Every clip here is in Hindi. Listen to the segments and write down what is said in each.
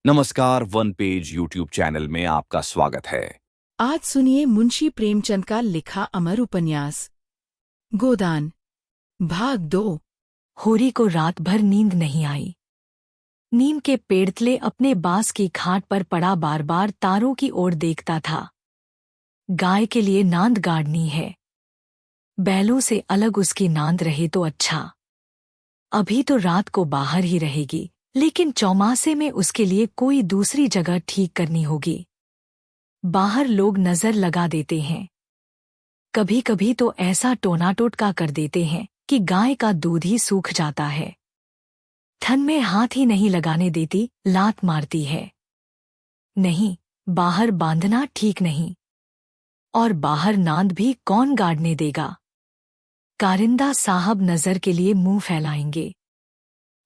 नमस्कार, वन पेज यूट्यूब चैनल में आपका स्वागत है। आज सुनिए मुंशी प्रेमचंद का लिखा अमर उपन्यास गोदान भाग 2। होरी को रात भर नींद नहीं आई। नीम के पेड़ तले अपने बांस की खाट पर पड़ा बार बार तारों की ओर देखता था। गाय के लिए नांद गाड़नी है, बैलों से अलग उसकी नांद रहे तो अच्छा। अभी तो रात को बाहर ही रहेगी, लेकिन चौमासे में उसके लिए कोई दूसरी जगह ठीक करनी होगी। बाहर लोग नजर लगा देते हैं, कभी कभी तो ऐसा टोना टोटका कर देते हैं कि गाय का दूध ही सूख जाता है। थन में हाथ ही नहीं लगाने देती, लात मारती है। नहीं, बाहर बांधना ठीक नहीं, और बाहर नांद भी कौन गाड़ने देगा। कारिंदा साहब नजर के लिए मुंह फैलाएंगे।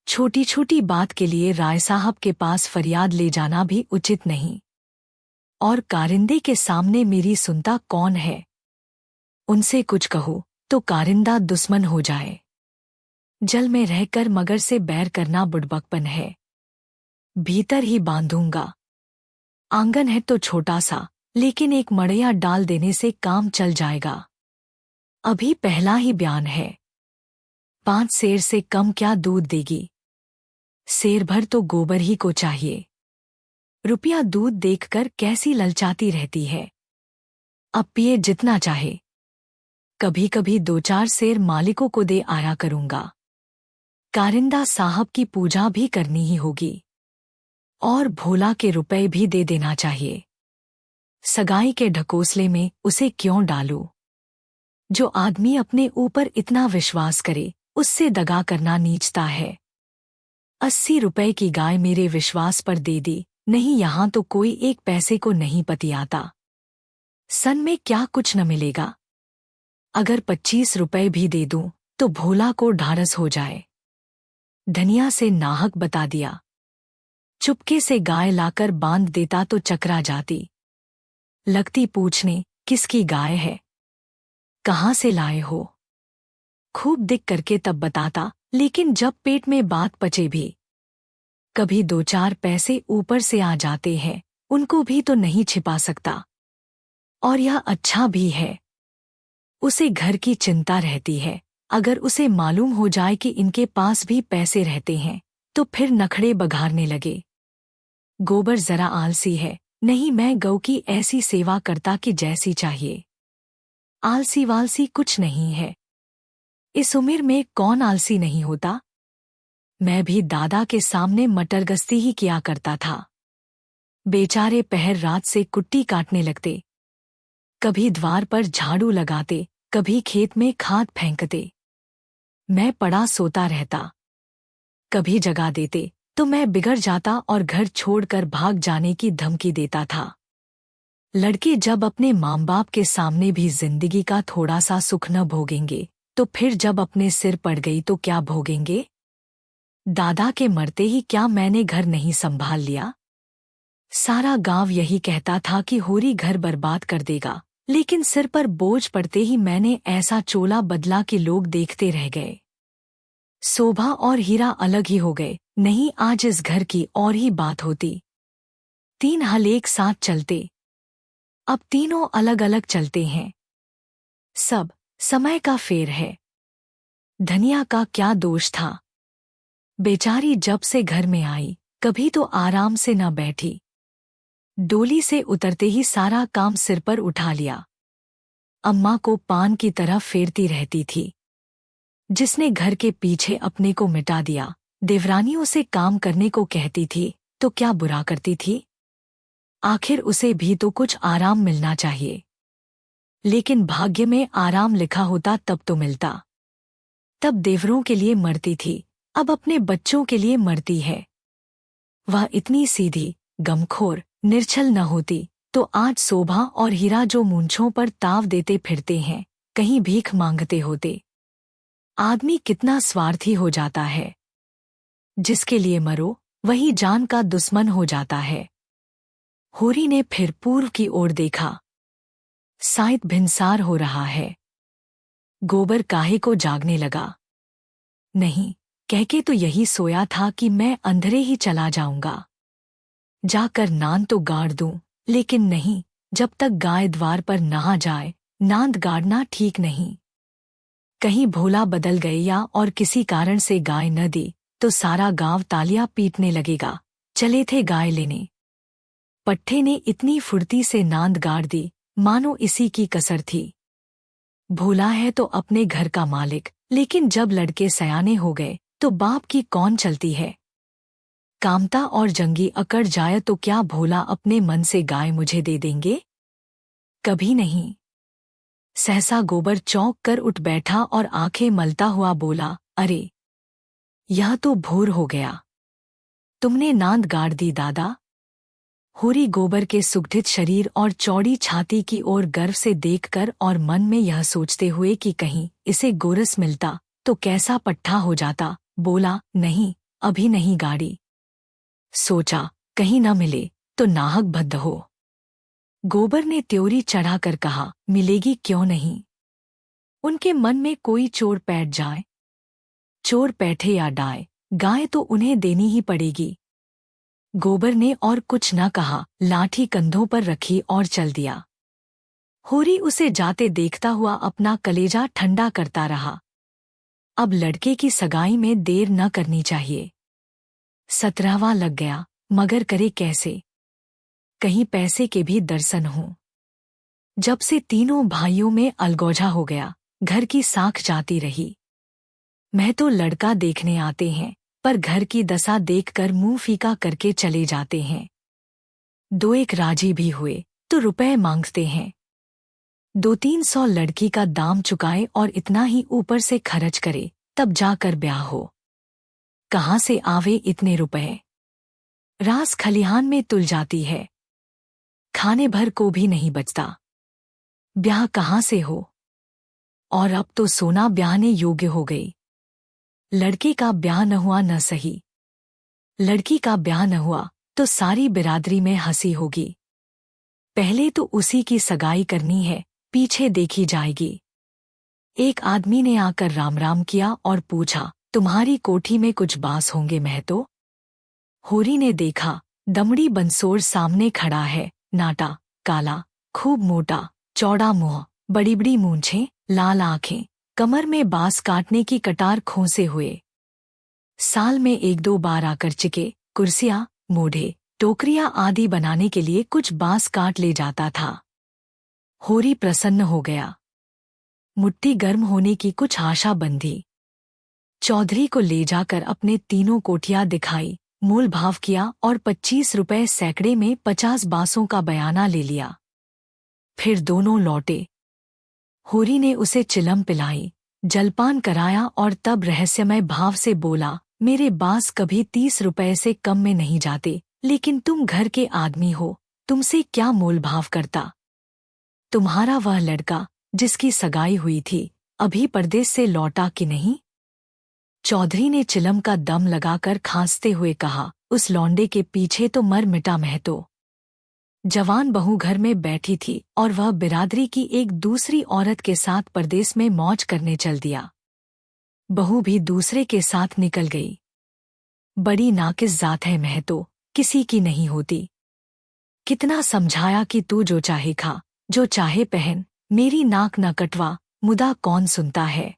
छोटी छोटी बात के लिए राय साहब के पास फरियाद ले जाना भी उचित नहीं। और कारिंदे के सामने मेरी सुनता कौन है। उनसे कुछ कहो तो कारिंदा दुश्मन हो जाए। जल में रहकर मगर से बैर करना बुड़बकपन है। भीतर ही बांधूंगा। आंगन है तो छोटा सा, लेकिन एक मड़ैया डाल देने से काम चल जाएगा। अभी पहला ही बयान है। 5 सेर से कम क्या दूध देगी। सेर भर तो गोबर ही को चाहिए। रुपया दूध देखकर कैसी ललचाती रहती है। अब पिए जितना चाहे। कभी कभी 2-4 सेर मालिकों को दे आया करूंगा। कारिंदा साहब की पूजा भी करनी ही होगी, और भोला के रुपए भी दे देना चाहिए। सगाई के ढकोसले में उसे क्यों डालूं। जो आदमी अपने ऊपर इतना विश्वास करे, उससे दगा करना नीचता है। 80 रुपए की गाय मेरे विश्वास पर दे दी, नहीं यहाँ तो कोई 1 पैसे को नहीं पतियाता। सन में क्या कुछ न मिलेगा। अगर 25 रुपए भी दे दूं तो भोला को ढारस हो जाए। धनिया से नाहक बता दिया। चुपके से गाय लाकर बांध देता तो चकरा जाती। लगती पूछने, किसकी गाय है, कहाँ से लाए हो। खूब दिख करके तब बताता, लेकिन जब पेट में बात पचे भी। कभी 2-4 पैसे ऊपर से आ जाते हैं, उनको भी तो नहीं छिपा सकता। और यह अच्छा भी है। उसे घर की चिंता रहती है। अगर उसे मालूम हो जाए कि इनके पास भी पैसे रहते हैं, तो फिर नखड़े बघारने लगे। गोबर जरा आलसी है, नहीं मैं गौ की ऐसी सेवा करता कि जैसी चाहिए। आलसी वालसी कुछ नहीं है। इस उम्र में कौन आलसी नहीं होता। मैं भी दादा के सामने मटरगस्ती ही किया करता था। बेचारे पहर रात से कुट्टी काटने लगते। कभी द्वार पर झाड़ू लगाते, कभी खेत में खाद फेंकते। मैं पड़ा सोता रहता। कभी जगा देते तो मैं बिगड़ जाता और घर छोड़कर भाग जाने की धमकी देता था। लड़के जब अपने माँ बाप के सामने भी जिंदगी का थोड़ा सा सुख न भोगेंगे, तो फिर जब अपने सिर पड़ गई तो क्या भोगेंगे। दादा के मरते ही क्या मैंने घर नहीं संभाल लिया। सारा गांव यही कहता था कि होरी घर बर्बाद कर देगा, लेकिन सिर पर बोझ पड़ते ही मैंने ऐसा चोला बदला कि लोग देखते रह गए। शोभा और हीरा अलग ही हो गए, नहीं आज इस घर की और ही बात होती। 3 हल एक साथ चलते, अब तीनों अलग अलग चलते हैं। सब समय का फेर है। धनिया का क्या दोष था। बेचारी जब से घर में आई, कभी तो आराम से न बैठी। डोली से उतरते ही सारा काम सिर पर उठा लिया। अम्मा को पान की तरह फेरती रहती थी। जिसने घर के पीछे अपने को मिटा दिया, देवरानियों से काम करने को कहती थी, तो क्या बुरा करती थी। आखिर उसे भी तो कुछ आराम मिलना चाहिए। लेकिन भाग्य में आराम लिखा होता तब तो मिलता। तब देवरों के लिए मरती थी, अब अपने बच्चों के लिए मरती है। वह इतनी सीधी, गमखोर, निर्छल न होती तो आज शोभा और हीरा जो मूंछों पर ताव देते फिरते हैं, कहीं भीख मांगते होते। आदमी कितना स्वार्थी हो जाता है। जिसके लिए मरो, वही जान का दुश्मन हो जाता है। होरी ने फिर पूर्व की ओर देखा। शायद भिनसार हो रहा है। गोबर काहे को जागने लगा। नहीं, कहके तो यही सोया था कि मैं अंधेरे ही चला जाऊंगा। जाकर नांद तो गाड़ दूं, लेकिन नहीं, जब तक गाय द्वार पर नहा जाए नांद गाड़ना ठीक नहीं। कहीं भोला बदल गए या और किसी कारण से गाय न दी तो सारा गांव तालियां पीटने लगेगा। चले थे गाय लेने। पट्टे ने इतनी फुर्ती से नांद गाड़ दी मानो इसी की कसर थी। भोला है तो अपने घर का मालिक, लेकिन जब लड़के सयाने हो गए तो बाप की कौन चलती है। कामता और जंगी अकड़ जाए तो क्या भोला अपने मन से गाय मुझे दे देंगे? कभी नहीं। सहसा गोबर चौंक कर उठ बैठा और आंखें मलता हुआ बोला, अरे यह तो भोर हो गया। तुमने नांद गाड़ दी दादा? होरी गोबर के सुगठित शरीर और चौड़ी छाती की ओर गर्व से देखकर और मन में यह सोचते हुए कि कहीं इसे गोरस मिलता तो कैसा पट्ठा हो जाता, बोला, नहीं, अभी नहीं गाड़ी। सोचा कहीं न मिले तो नाहक बद्ध हो। गोबर ने त्योरी चढ़ाकर कहा, मिलेगी क्यों नहीं। उनके मन में कोई चोर बैठ जाए, चोर बैठे या डाय, गाय तो उन्हें देनी ही पड़ेगी। गोबर ने और कुछ न कहा, लाठी कंधों पर रखी और चल दिया। होरी उसे जाते देखता हुआ अपना कलेजा ठंडा करता रहा। अब लड़के की सगाई में देर न करनी चाहिए। 17वां लग गया, मगर करे कैसे? कहीं पैसे के भी दर्शन हों। जब से तीनों भाइयों में अलगोजा हो गया, घर की साख जाती रही। मैं तो लड़का देखने आते हैं, पर घर की दशा देखकर मुंह फीका करके चले जाते हैं। 2-1 राजी भी हुए तो रुपए मांगते हैं। 200-300 लड़की का दाम चुकाए और इतना ही ऊपर से खर्च करे, तब जाकर ब्याह हो। कहाँ से आवे इतने रुपए? रास खलिहान में तुल जाती है, खाने भर को भी नहीं बचता। ब्याह कहाँ से हो? और अब तो सोना ब्याहने योग्य हो गई। लड़के का ब्याह न हुआ न सही, लड़की का ब्याह न हुआ तो सारी बिरादरी में हंसी होगी। पहले तो उसी की सगाई करनी है, पीछे देखी जाएगी। एक आदमी ने आकर राम राम किया और पूछा, तुम्हारी कोठी में कुछ बास होंगे महतो? होरी ने देखा, दमड़ी बंसोर सामने खड़ा है, नाटा, काला, खूब मोटा, चौड़ा मुंह, बड़ी बड़ी मूंछें, लाल आंखें, कमर में बांस काटने की कटार खोसे हुए। साल में 1-2 बार आकर चिके, कुर्सियां, मोढ़े, टोकरियां आदि बनाने के लिए कुछ बांस काट ले जाता था। होरी प्रसन्न हो गया। मुट्ठी गर्म होने की कुछ आशा बंधी। चौधरी को ले जाकर अपने तीनों कोठियां दिखाई, मोल भाव किया और 25 रुपए सैकड़े में 50 बांसों का बयाना ले लिया। फिर दोनों लौटे। होरी ने उसे चिलम पिलाई, जलपान कराया और तब रहस्यमय भाव से बोला, मेरे बांस कभी 30 रुपए से कम में नहीं जाते, लेकिन तुम घर के आदमी हो, तुमसे क्या मोल भाव करता? तुम्हारा वह लड़का जिसकी सगाई हुई थी, अभी परदेश से लौटा कि नहीं? चौधरी ने चिलम का दम लगाकर खांसते हुए कहा, उस लौंडे के पीछे तो मर मिटा महतो। जवान बहू घर में बैठी थी और वह बिरादरी की एक दूसरी औरत के साथ परदेश में मौज करने चल दिया। बहू भी दूसरे के साथ निकल गई। बड़ी नाकिस जात है महतो, किसी की नहीं होती। कितना समझाया कि तू जो चाहे खा, जो चाहे पहन, मेरी नाक न कटवा, मुदा कौन सुनता है।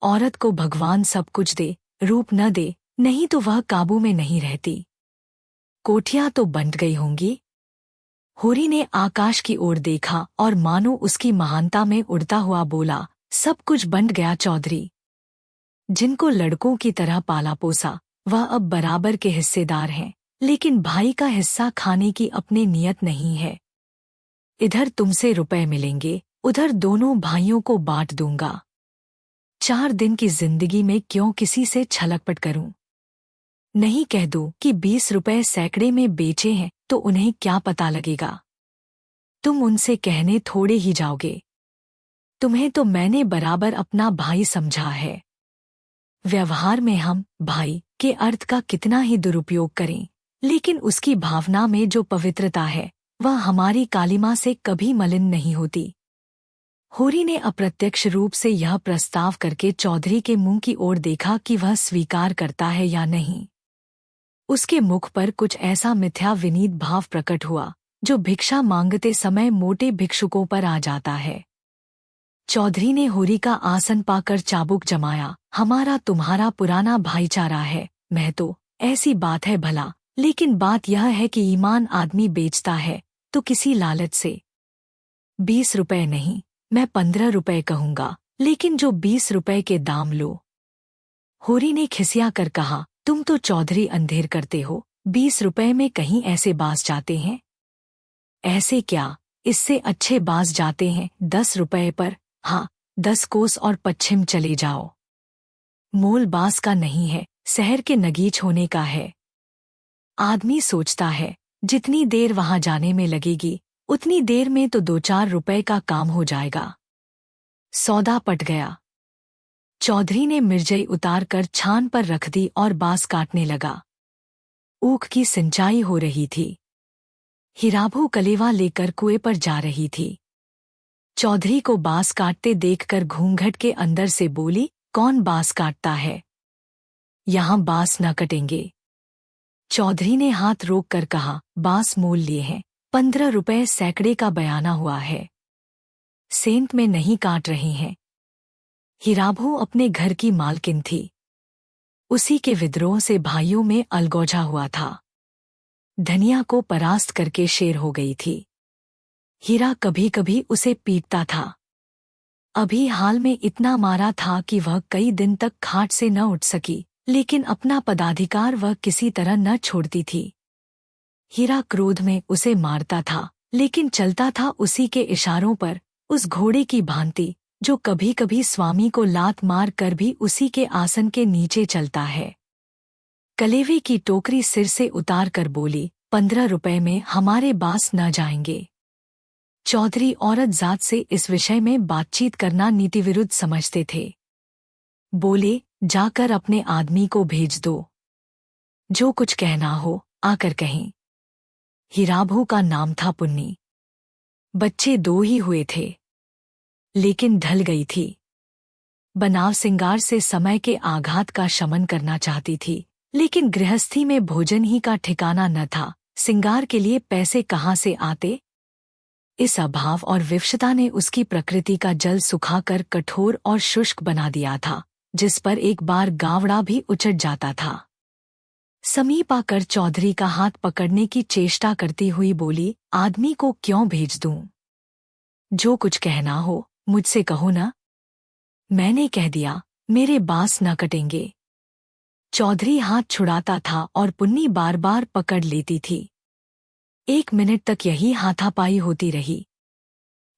औरत को भगवान सब कुछ दे, रूप न दे, नहीं तो वह काबू में नहीं रहती। कोठियां तो बंट गई होंगी। होरी ने आकाश की ओर देखा और मानो उसकी महानता में उड़ता हुआ बोला, सब कुछ बंट गया चौधरी। जिनको लड़कों की तरह पाला पोसा, वह अब बराबर के हिस्सेदार हैं, लेकिन भाई का हिस्सा खाने की अपनी नियत नहीं है। इधर तुमसे रुपए मिलेंगे, उधर दोनों भाइयों को बांट दूंगा। 4 दिन की जिंदगी में क्यों किसी से छलकपट करूं? नहीं कह दूं कि 20 रुपए सैकड़े में बेचे हैं तो उन्हें क्या पता लगेगा? तुम उनसे कहने थोड़े ही जाओगे। तुम्हें तो मैंने बराबर अपना भाई समझा है। व्यवहार में हम भाई के अर्थ का कितना ही दुरुपयोग करें, लेकिन उसकी भावना में जो पवित्रता है वह हमारी कालिमा से कभी मलिन नहीं होती। होरी ने अप्रत्यक्ष रूप से यह प्रस्ताव करके चौधरी के मुंह की ओर देखा कि वह स्वीकार करता है या नहीं। उसके मुख पर कुछ ऐसा मिथ्या विनीत भाव प्रकट हुआ जो भिक्षा मांगते समय मोटे भिक्षुकों पर आ जाता है। चौधरी ने होरी का आसन पाकर चाबुक जमाया। हमारा तुम्हारा पुराना भाईचारा है महतो, ऐसी बात है भला, लेकिन बात यह है कि ईमान आदमी बेचता है तो किसी लालच से। 20 रुपए नहीं, मैं 15 रुपए कहूंगा, लेकिन जो 20 रुपए के दाम लो। होरी ने खिसिया कर कहा, तुम तो चौधरी अंधेर करते हो, 20 रुपए में कहीं ऐसे बास जाते हैं? ऐसे क्या, इससे अच्छे बास जाते हैं 10 रुपए पर। हाँ, 10 कोस और पश्चिम चले जाओ। मोल बास का नहीं है, शहर के नगीच होने का है। आदमी सोचता है जितनी देर वहां जाने में लगेगी उतनी देर में तो 2-4 रुपए का काम हो जाएगा। सौदा पट गया। चौधरी ने मिर्जई उतार कर छान पर रख दी और बांस काटने लगा। ऊख की सिंचाई हो रही थी। हिराभू कलेवा लेकर कुएं पर जा रही थी। चौधरी को बांस काटते देखकर घूंघट के अंदर से बोली, कौन बांस काटता है? यहां बांस न कटेंगे। चौधरी ने हाथ रोक कर कहा, बांस मोल लिए हैं, 15 रुपए सैकड़े का बयाना हुआ है। सेंट में नहीं काट रहे हैं। हिराभू अपने घर की मालकिन थी। उसी के विद्रोह से भाइयों में अलगौजा हुआ था। धनिया को परास्त करके शेर हो गई थी। हीरा कभी कभी उसे पीटता था। अभी हाल में इतना मारा था कि वह कई दिन तक खाट से न उठ सकी, लेकिन अपना पदाधिकार वह किसी तरह न छोड़ती थी। हीरा क्रोध में उसे मारता था, लेकिन चलता था उसी के इशारों पर, उस घोड़े की भांति जो कभी कभी स्वामी को लात मार कर भी उसी के आसन के नीचे चलता है। कलेवे की टोकरी सिर से उतार कर बोली, 15 रुपए में हमारे बास न जाएंगे। चौधरी औरत जात से इस विषय में बातचीत करना नीतिविरुद्ध समझते थे। बोले, जाकर अपने आदमी को भेज दो। जो कुछ कहना हो आकर कहें। हिराभू का नाम था पुन्नी। बच्चे 2 ही हुए थे, लेकिन ढल गई थी। बनाव सिंगार से समय के आघात का शमन करना चाहती थी, लेकिन गृहस्थी में भोजन ही का ठिकाना न था। सिंगार के लिए पैसे कहाँ से आते? इस अभाव और विवशता ने उसकी प्रकृति का जल सुखाकर कठोर और शुष्क बना दिया था, जिस पर एक बार गावड़ा भी उचट जाता था। समीप आकर चौधरी का हाथ पकड़ने की चेष्टा करती हुई बोली, आदमी को क्यों भेज दूं? जो कुछ कहना हो मुझसे कहो ना। मैंने कह दिया, मेरे बांस न कटेंगे। चौधरी हाथ छुड़ाता था और पुन्नी बार बार पकड़ लेती थी। 1 मिनट तक यही हाथापाई होती रही।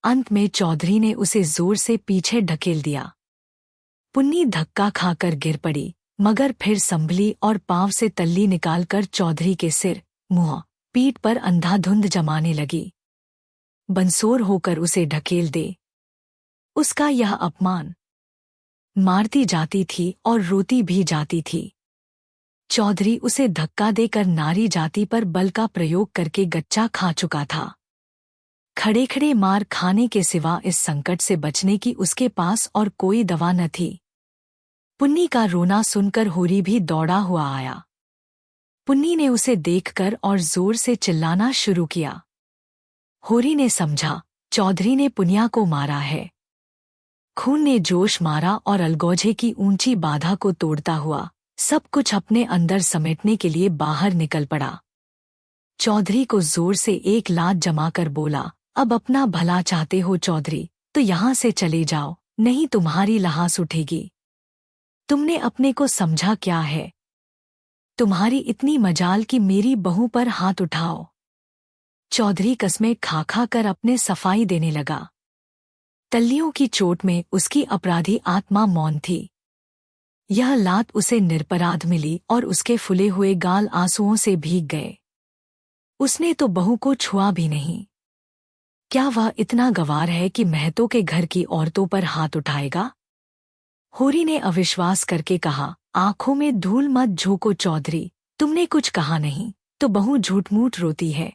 अंत में चौधरी ने उसे जोर से पीछे ढकेल दिया। पुन्नी धक्का खाकर गिर पड़ी, मगर फिर संभली और पांव से तल्ली निकालकर चौधरी के सिर, मुंह, पीठ पर अंधाधुंध जमाने लगी। बंसोर होकर उसे ढकेल दे। उसका यह अपमान। मारती जाती थी और रोती भी जाती थी। चौधरी उसे धक्का देकर नारी जाति पर बल का प्रयोग करके गच्चा खा चुका था। खड़े खड़े मार खाने के सिवा इस संकट से बचने की उसके पास और कोई दवा न थी। पुन्नी का रोना सुनकर होरी भी दौड़ा हुआ आया। पुन्नी ने उसे देखकर और जोर से चिल्लाना शुरू किया। होरी ने समझा, चौधरी ने पुनिया को मारा है। खून ने जोश मारा और अलगोजे की ऊंची बाधा को तोड़ता हुआ सब कुछ अपने अंदर समेटने के लिए बाहर निकल पड़ा। चौधरी को जोर से एक लात जमाकर बोला, अब अपना भला चाहते हो चौधरी, तो यहां से चले जाओ, नहीं तुम्हारी लहास उठेगी। तुमने अपने को समझा क्या है? तुम्हारी इतनी मजाल कि मेरी बहू पर हाथ उठाओ। चौधरी कसमें खा खा कर अपने सफाई देने लगा। तल्लियों की चोट में उसकी अपराधी आत्मा मौन थी। यह लात उसे निरपराध मिली और उसके फुले हुए गाल आंसुओं से भीग गए। उसने तो बहू को छुआ भी नहीं। क्या वह इतना गंवार है कि महतों के घर की औरतों पर हाथ उठाएगा? होरी ने अविश्वास करके कहा, आंखों में धूल मत झोंको चौधरी, तुमने कुछ कहा नहीं तो बहू झूठ-मूठ रोती है।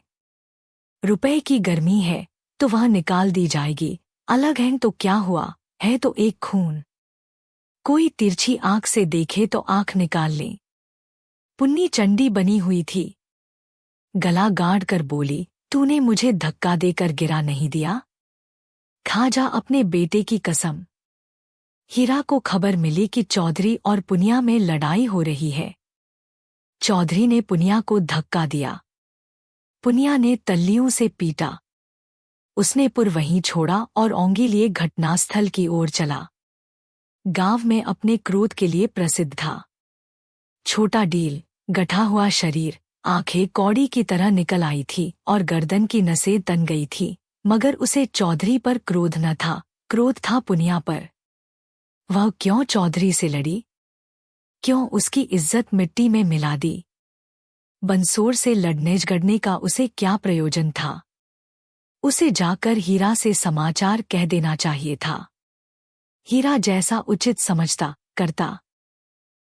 रुपए की गर्मी है तो वह निकाल दी जाएगी, अलग है तो क्या हुआ, है तो एक खून। कोई तिरछी आंख से देखे तो आंख निकाल ले। पुन्नी चंडी बनी हुई थी। गला गाड़ कर बोली, तूने मुझे धक्का देकर गिरा नहीं दिया? खा जा अपने बेटे की कसम। हीरा को खबर मिली कि चौधरी और पुनिया में लड़ाई हो रही है। चौधरी ने पुनिया को धक्का दिया। पुनिया ने तल्लियों से पीटा। उसने पुर वहीं छोड़ा और ओंगी लिए घटनास्थल की ओर चला। गांव में अपने क्रोध के लिए प्रसिद्ध था। छोटा डील, गठा हुआ शरीर, आंखें कौड़ी की तरह निकल आई थी और गर्दन की नसें तन गई थी, मगर उसे चौधरी पर क्रोध न था, क्रोध था पुनिया पर। वह क्यों चौधरी से लड़ी? क्यों उसकी इज्जत मिट्टी में मिला दी? बंसोर से लड़ने झगड़ने का उसे क्या प्रयोजन था? उसे जाकर हीरा से समाचार कह देना चाहिए था। हीरा जैसा उचित समझता करता।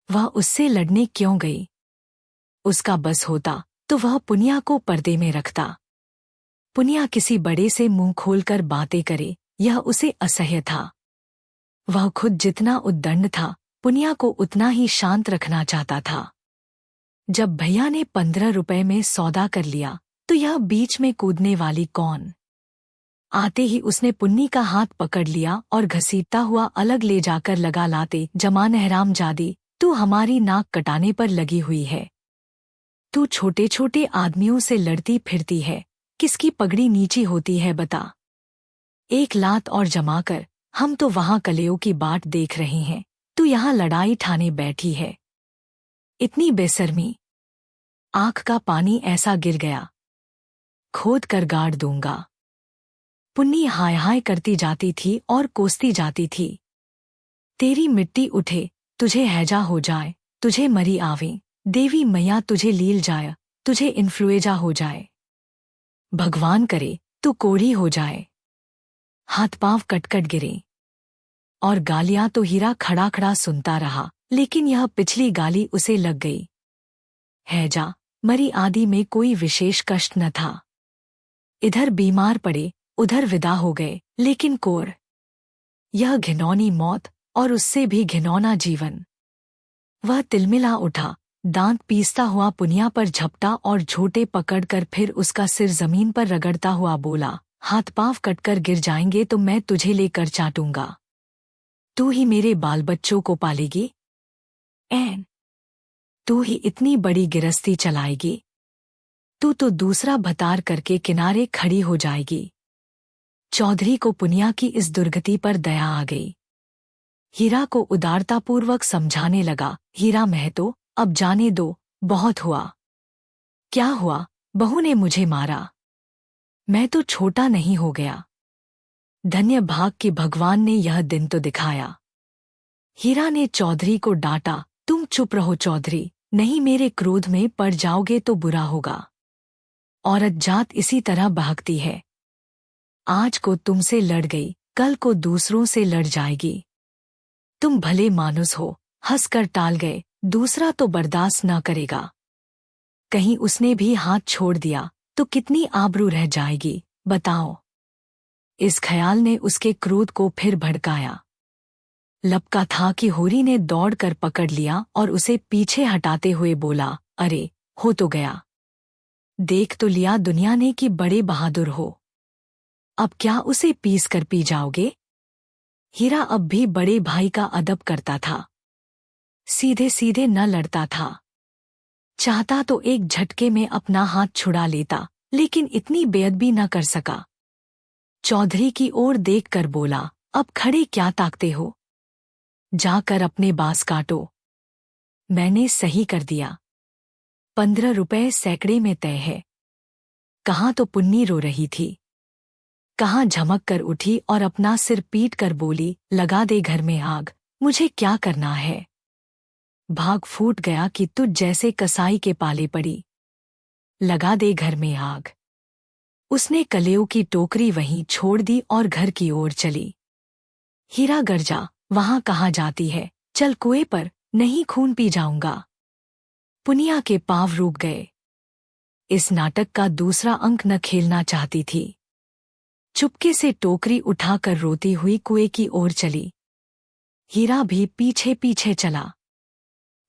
वह उससे लड़ने क्यों गई? उसका बस होता तो वह पुनिया को पर्दे में रखता। पुनिया किसी बड़े से मुंह खोलकर बातें करे, यह उसे असह्य था। वह खुद जितना उद्दंड था, पुनिया को उतना ही शांत रखना चाहता था। जब भैया ने 15 रुपए में सौदा कर लिया, तो यह बीच में कूदने वाली कौन? आते ही उसने पुन्नी का हाथ पकड़ लिया और घसीटता हुआ अलग ले जाकर लगा लाते, जमान हरामजादी, तू हमारी नाक कटाने पर लगी हुई है। तू छोटे छोटे आदमियों से लड़ती फिरती है, किसकी पगड़ी नीची होती है बता? एक लात और जमाकर, हम तो वहां कलेओं की बाट देख रहे हैं, तू यहाँ लड़ाई ठाने बैठी है। इतनी बेशर्मी! आंख का पानी ऐसा गिर गया, खोद कर गाड़ दूंगा। पुन्नी हाय हाय करती जाती थी और कोसती जाती थी। तेरी मिट्टी उठे, तुझे हैजा हो जाए, तुझे मरी आवे, देवी मैया तुझे लील जाए, तुझे इन्फ्लुएजा हो जाए। भगवान करे तू कोढ़ी हो जाए। हाथ पांव कटकट गिरे। और गालियां तो हीरा खड़ा खड़ा सुनता रहा, लेकिन यह पिछली गाली उसे लग गई। हैजा, मरी आदि में कोई विशेष कष्ट न था। इधर बीमार पड़े, उधर विदा हो गए, लेकिन कोर, यह घिनौनी मौत और उससे भी घिनौना जीवन। वह तिलमिला उठा, दांत पीसता हुआ पुनिया पर झपटा और झोटे पकड़कर फिर उसका सिर जमीन पर रगड़ता हुआ बोला, हाथ पांव कटकर गिर जाएंगे तो मैं तुझे लेकर चाटूंगा। तू ही मेरे बाल बच्चों को पालेगी? ऐन, तू ही इतनी बड़ी गिरस्ती चलाएगी? तू तो दूसरा भतार करके किनारे खड़ी हो जाएगी। चौधरी को पुनिया की इस दुर्गति पर दया आ गई। हीरा को उदारतापूर्वक समझाने लगा, हीरा महतो, अब जाने दो, बहुत हुआ। क्या हुआ? बहू ने मुझे मारा, मैं तो छोटा नहीं हो गया। धन्य भाग कि भगवान ने यह दिन तो दिखाया। हीरा ने चौधरी को डांटा, तुम चुप रहो चौधरी, नहीं मेरे क्रोध में पड़ जाओगे तो बुरा होगा। औरत जात इसी तरह बहकती है। आज को तुमसे लड़ गई, कल को दूसरों से लड़ जाएगी। तुम भले मानुस हो, हंसकर टाल गए, दूसरा तो बर्दाश्त न करेगा। कहीं उसने भी हाथ छोड़ दिया तो कितनी आबरू रह जाएगी, बताओ। इस ख्याल ने उसके क्रोध को फिर भड़काया। लपका था कि होरी ने दौड़कर पकड़ लिया और उसे पीछे हटाते हुए बोला, अरे, हो तो गया। देख तो लिया दुनिया ने कि बड़े बहादुर हो। अब क्या उसे पीस कर पी जाओगे? हीरा अब भी बड़े भाई का अदब करता था। सीधे सीधे न लड़ता था। चाहता तो एक झटके में अपना हाथ छुड़ा लेता, लेकिन इतनी बेअदबी न कर सका। चौधरी की ओर देखकर बोला, अब खड़े क्या ताकते हो? जाकर अपने बांस काटो। मैंने सही कर दिया। 15 रुपए सैकड़े में तय है। कहाँ तो पुन्नी रो रही थी, कहाँ झमक कर उठी और अपना सिर पीट कर बोली, लगा दे घर में आग, मुझे क्या करना है। भाग फूट गया कि तुझ जैसे कसाई के पाले पड़ी। लगा दे घर में आग। उसने कलेऊ की टोकरी वहीं छोड़ दी और घर की ओर चली। हीरा गर्जा, वहां कहाँ जाती है, चल कुएं पर, नहीं खून पी जाऊंगा। पुनिया के पांव रुक गए। इस नाटक का दूसरा अंक न खेलना चाहती थी। चुपके से टोकरी उठाकर रोती हुई कुएं की ओर चली। हीरा भी पीछे पीछे चला।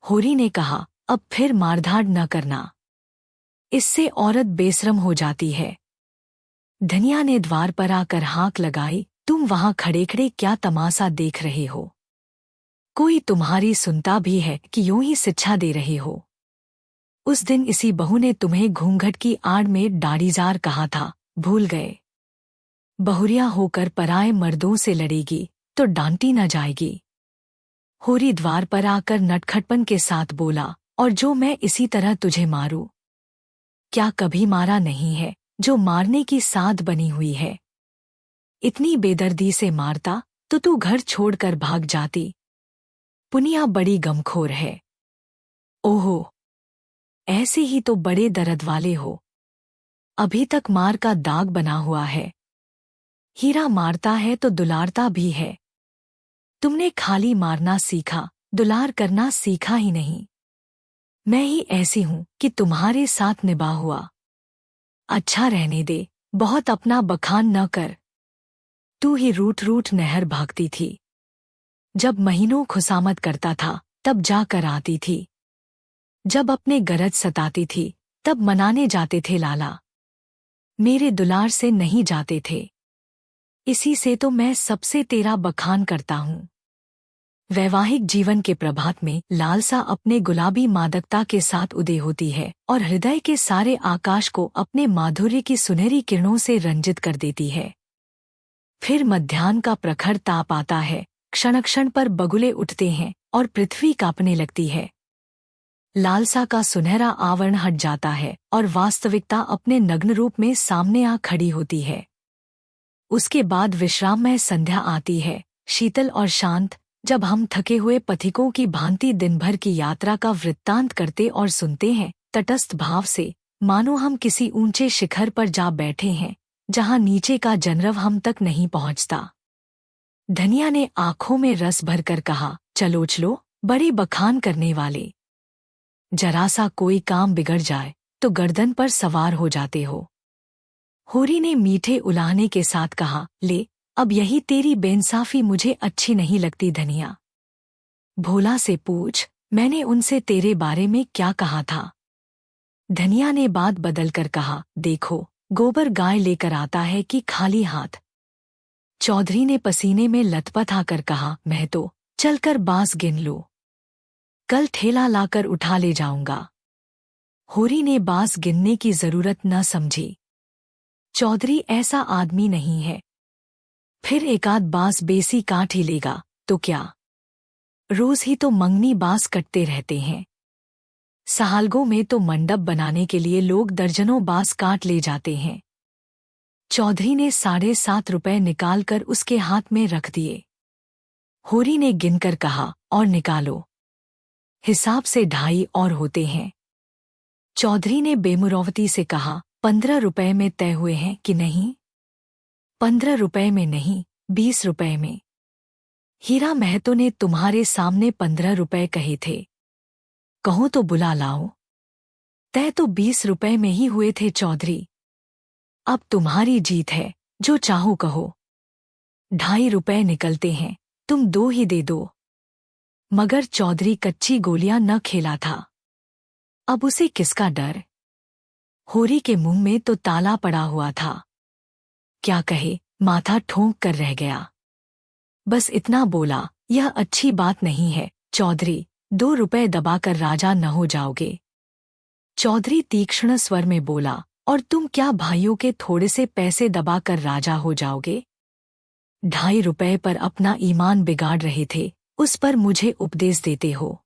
होरी ने कहा, अब फिर मारधाड़ न करना, इससे औरत बेशरम हो जाती है। धनिया ने द्वार पर आकर हाँक लगाई, तुम वहां खड़े खड़े क्या तमाशा देख रहे हो? कोई तुम्हारी सुनता भी है कि यूं ही शिक्षा दे रहे हो? उस दिन इसी बहू ने तुम्हें घूंघट की आड़ में दाढ़ीजार कहा था, भूल गए? बहुरिया होकर पराए मर्दों से लड़ेगी तो डांटी न जाएगी। होरी द्वार पर आकर नटखटपन के साथ बोला, और जो मैं इसी तरह तुझे मारूं? क्या कभी मारा नहीं है जो मारने की साध बनी हुई है? इतनी बेदर्दी से मारता तो तू घर छोड़कर भाग जाती। पुनिया बड़ी गमखोर है। ओहो, ऐसे ही तो बड़े दर्द वाले हो। अभी तक मार का दाग बना हुआ है। हीरा मारता है तो दुलारता भी है। तुमने खाली मारना सीखा, दुलार करना सीखा ही नहीं। मैं ही ऐसी हूं कि तुम्हारे साथ निभा हुआ। अच्छा रहने दे, बहुत अपना बखान न कर। तू ही रूठ रूठ नहर भागती थी। जब महीनों खुशामद करता था तब जाकर आती थी। जब अपने गरज सताती थी तब मनाने जाते थे लाला। मेरे दुलार से नहीं जाते थे। इसी से तो मैं सबसे तेरा बखान करता हूं। वैवाहिक जीवन के प्रभात में लालसा अपने गुलाबी मादकता के साथ उदय होती है और हृदय के सारे आकाश को अपने माधुर्य की सुनहरी किरणों से रंजित कर देती है। फिर मध्याह्न का प्रखर ताप आता है, क्षण क्षण पर बगुले उठते हैं और पृथ्वी कांपने लगती है। लालसा का सुनहरा आवरण हट जाता है और वास्तविकता अपने नग्न रूप में सामने आ खड़ी होती है। उसके बाद विश्राममय संध्या आती है, शीतल और शांत, जब हम थके हुए पथिकों की भांति दिन भर की यात्रा का वृत्तांत करते और सुनते हैं, तटस्थ भाव से, मानो हम किसी ऊंचे शिखर पर जा बैठे हैं, जहां नीचे का जनरव हम तक नहीं पहुंचता। धनिया ने आंखों में रस भरकर कहा, चलो चलो, बड़े बखान करने वाले। जरा सा कोई काम बिगड़ जाए तो गर्दन पर सवार हो जाते हो। होरी ने मीठे उलाहने के साथ कहा, ले, अब यही तेरी बेइंसाफी मुझे अच्छी नहीं लगती धनिया। भोला से पूछ, मैंने उनसे तेरे बारे में क्या कहा था? धनिया ने बात बदलकर कहा, देखो, गोबर गाय लेकर आता है कि खाली हाथ? चौधरी ने पसीने में लथपथ आकर कहा, मैं तो चलकर बांस गिन लो, कल ठेला लाकर उठा ले जाऊंगा। होरी ने बांस गिनने की जरूरत न समझी। चौधरी ऐसा आदमी नहीं है। फिर एकाध बांस बेसी काट ही लेगा तो क्या? रोज ही तो मंगनी बांस कटते रहते हैं। सहालगों में तो मंडप बनाने के लिए लोग दर्जनों बांस काट ले जाते हैं। चौधरी ने 7.5 रुपए निकालकर उसके हाथ में रख दिए। होरी ने गिनकर कहा, और निकालो। हिसाब से 2.5 और होते हैं। चौधरी ने बेमुरौवती से कहा, 15 रुपए में तय हुए हैं कि नहीं? 15 रुपए में नहीं, 20 रुपए में। हीरा महतो ने तुम्हारे सामने 15 रुपए कहे थे। कहो तो बुला लाओ। तय तो 20 रुपए में ही हुए थे चौधरी। अब तुम्हारी जीत है, जो चाहो कहो। 2.5 रुपए निकलते हैं, तुम 2 ही दे दो। मगर चौधरी कच्ची गोलियां न खेला था। अब उसे किसका डर? होरी के मुंह में तो ताला पड़ा हुआ था। क्या कहे, माथा ठोंक कर रह गया। बस इतना बोला, यह अच्छी बात नहीं है चौधरी, 2 रुपए दबाकर राजा न हो जाओगे। चौधरी तीक्ष्ण स्वर में बोला, और तुम क्या भाइयों के थोड़े से पैसे दबाकर राजा हो जाओगे? 2.5 रुपए पर अपना ईमान बिगाड़ रहे थे, उस पर मुझे उपदेश देते हो।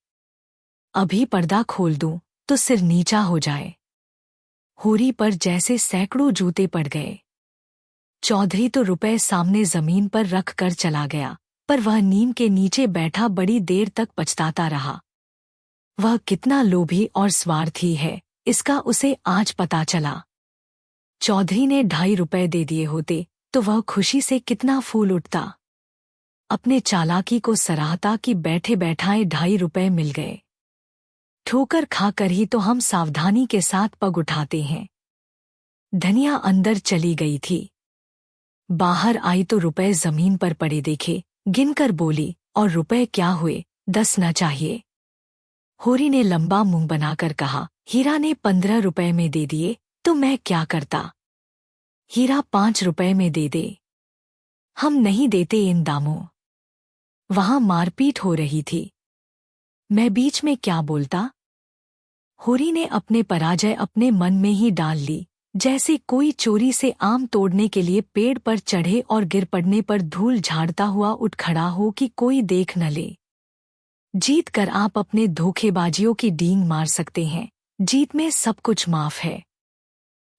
अभी पर्दा खोल दूं तो सिर नीचा हो जाए। होरी पर जैसे सैकड़ों जूते पड़ गए। चौधरी तो रुपए सामने जमीन पर रख कर चला गया, पर वह नीम के नीचे बैठा बड़ी देर तक पछताता रहा। वह कितना लोभी और स्वार्थी है, इसका उसे आज पता चला। चौधरी ने 2.5 रुपए दे दिए होते तो वह खुशी से कितना फूल उठता। अपने चालाकी को सराहता कि बैठे बैठाए 2.5 रुपए मिल गए। ठोकर खाकर ही तो हम सावधानी के साथ पग उठाते हैं। धनिया अंदर चली गई थी। बाहर आई तो रुपए जमीन पर पड़े देखे, गिनकर बोली, और रुपए क्या हुए, 10 न चाहिए? होरी ने लंबा मुंह बनाकर कहा, हीरा ने 15 रुपए में दे दिए तो मैं क्या करता? हीरा 5 रुपए में दे दे। हम नहीं देते इन दामों। वहां मारपीट हो रही थी। मैं बीच में क्या बोलता? होरी ने अपने पराजय अपने मन में ही डाल ली, जैसे कोई चोरी से आम तोड़ने के लिए पेड़ पर चढ़े और गिर पड़ने पर धूल झाड़ता हुआ उठ खड़ा हो कि कोई देख न ले। जीत कर आप अपने धोखेबाजियों की डींग मार सकते हैं, जीत में सब कुछ माफ है।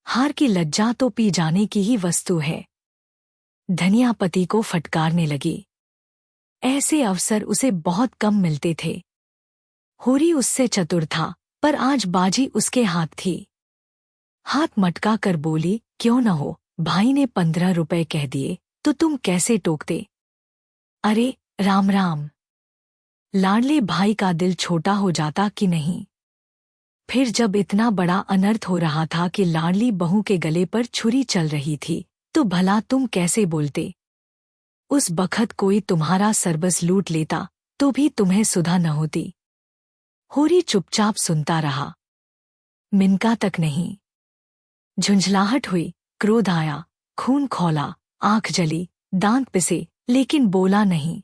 हार की लज्जा तो पी जाने की ही वस्तु है। धनिया पति को फटकारने लगी। ऐसे अवसर उसे बहुत कम मिलते थे। होरी उससे चतुर था, पर आज बाजी उसके हाथ थी। हाथ मटका कर बोली, क्यों न हो, भाई ने 15 रुपए कह दिए तो तुम कैसे टोकते? अरे राम राम। लाडले भाई का दिल छोटा हो जाता कि नहीं? फिर जब इतना बड़ा अनर्थ हो रहा था कि लाडली बहू के गले पर छुरी चल रही थी, तो भला तुम कैसे बोलते? उस बखत कोई तुम्हारा सरबस लूट लेता तो भी तुम्हें सुधा न होती। होरी चुपचाप सुनता रहा, मिनका तक नहीं। झुंझलाहट हुई, क्रोध आया, खून खौला, आंख जली, दांत पिसे, लेकिन बोला नहीं।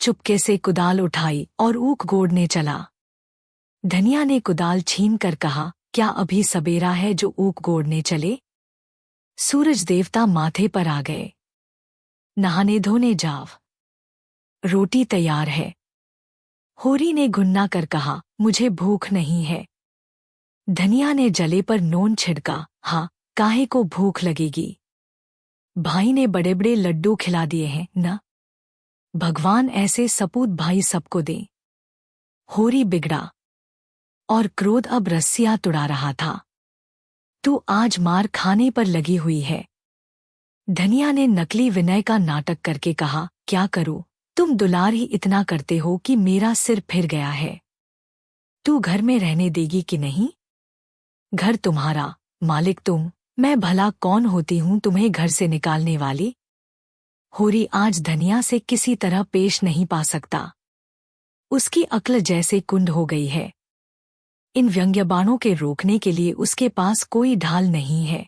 चुपके से कुदाल उठाई और ऊख गोड़ने चला। धनिया ने कुदाल छीन कर कहा, क्या अभी सबेरा है जो ऊख गोड़ने चले? सूरज देवता माथे पर आ गए। नहाने धोने जाव। रोटी तैयार है। होरी ने घुन्ना कर कहा, मुझे भूख नहीं है। धनिया ने जले पर नोन छिड़का, हाँ, काहे को भूख लगेगी? भाई ने बड़े बड़े लड्डू खिला दिए हैं न? भगवान ऐसे सपूत भाई सबको दे। होरी बिगड़ा और क्रोध अब रस्सियां तुड़ा रहा था। तू आज मार खाने पर लगी हुई है। धनिया ने नकली विनय का नाटक करके कहा, क्या करूं? तुम दुलार ही इतना करते हो कि मेरा सिर फिर गया है। तू घर में रहने देगी कि नहीं? घर तुम्हारा, मालिक तुम, मैं भला कौन होती हूं तुम्हें घर से निकालने वाली? होरी आज धनिया से किसी तरह पेश नहीं पा सकता। उसकी अक्ल जैसे कुंड हो गई है। इन व्यंग्यबाणों के रोकने के लिए उसके पास कोई ढाल नहीं है।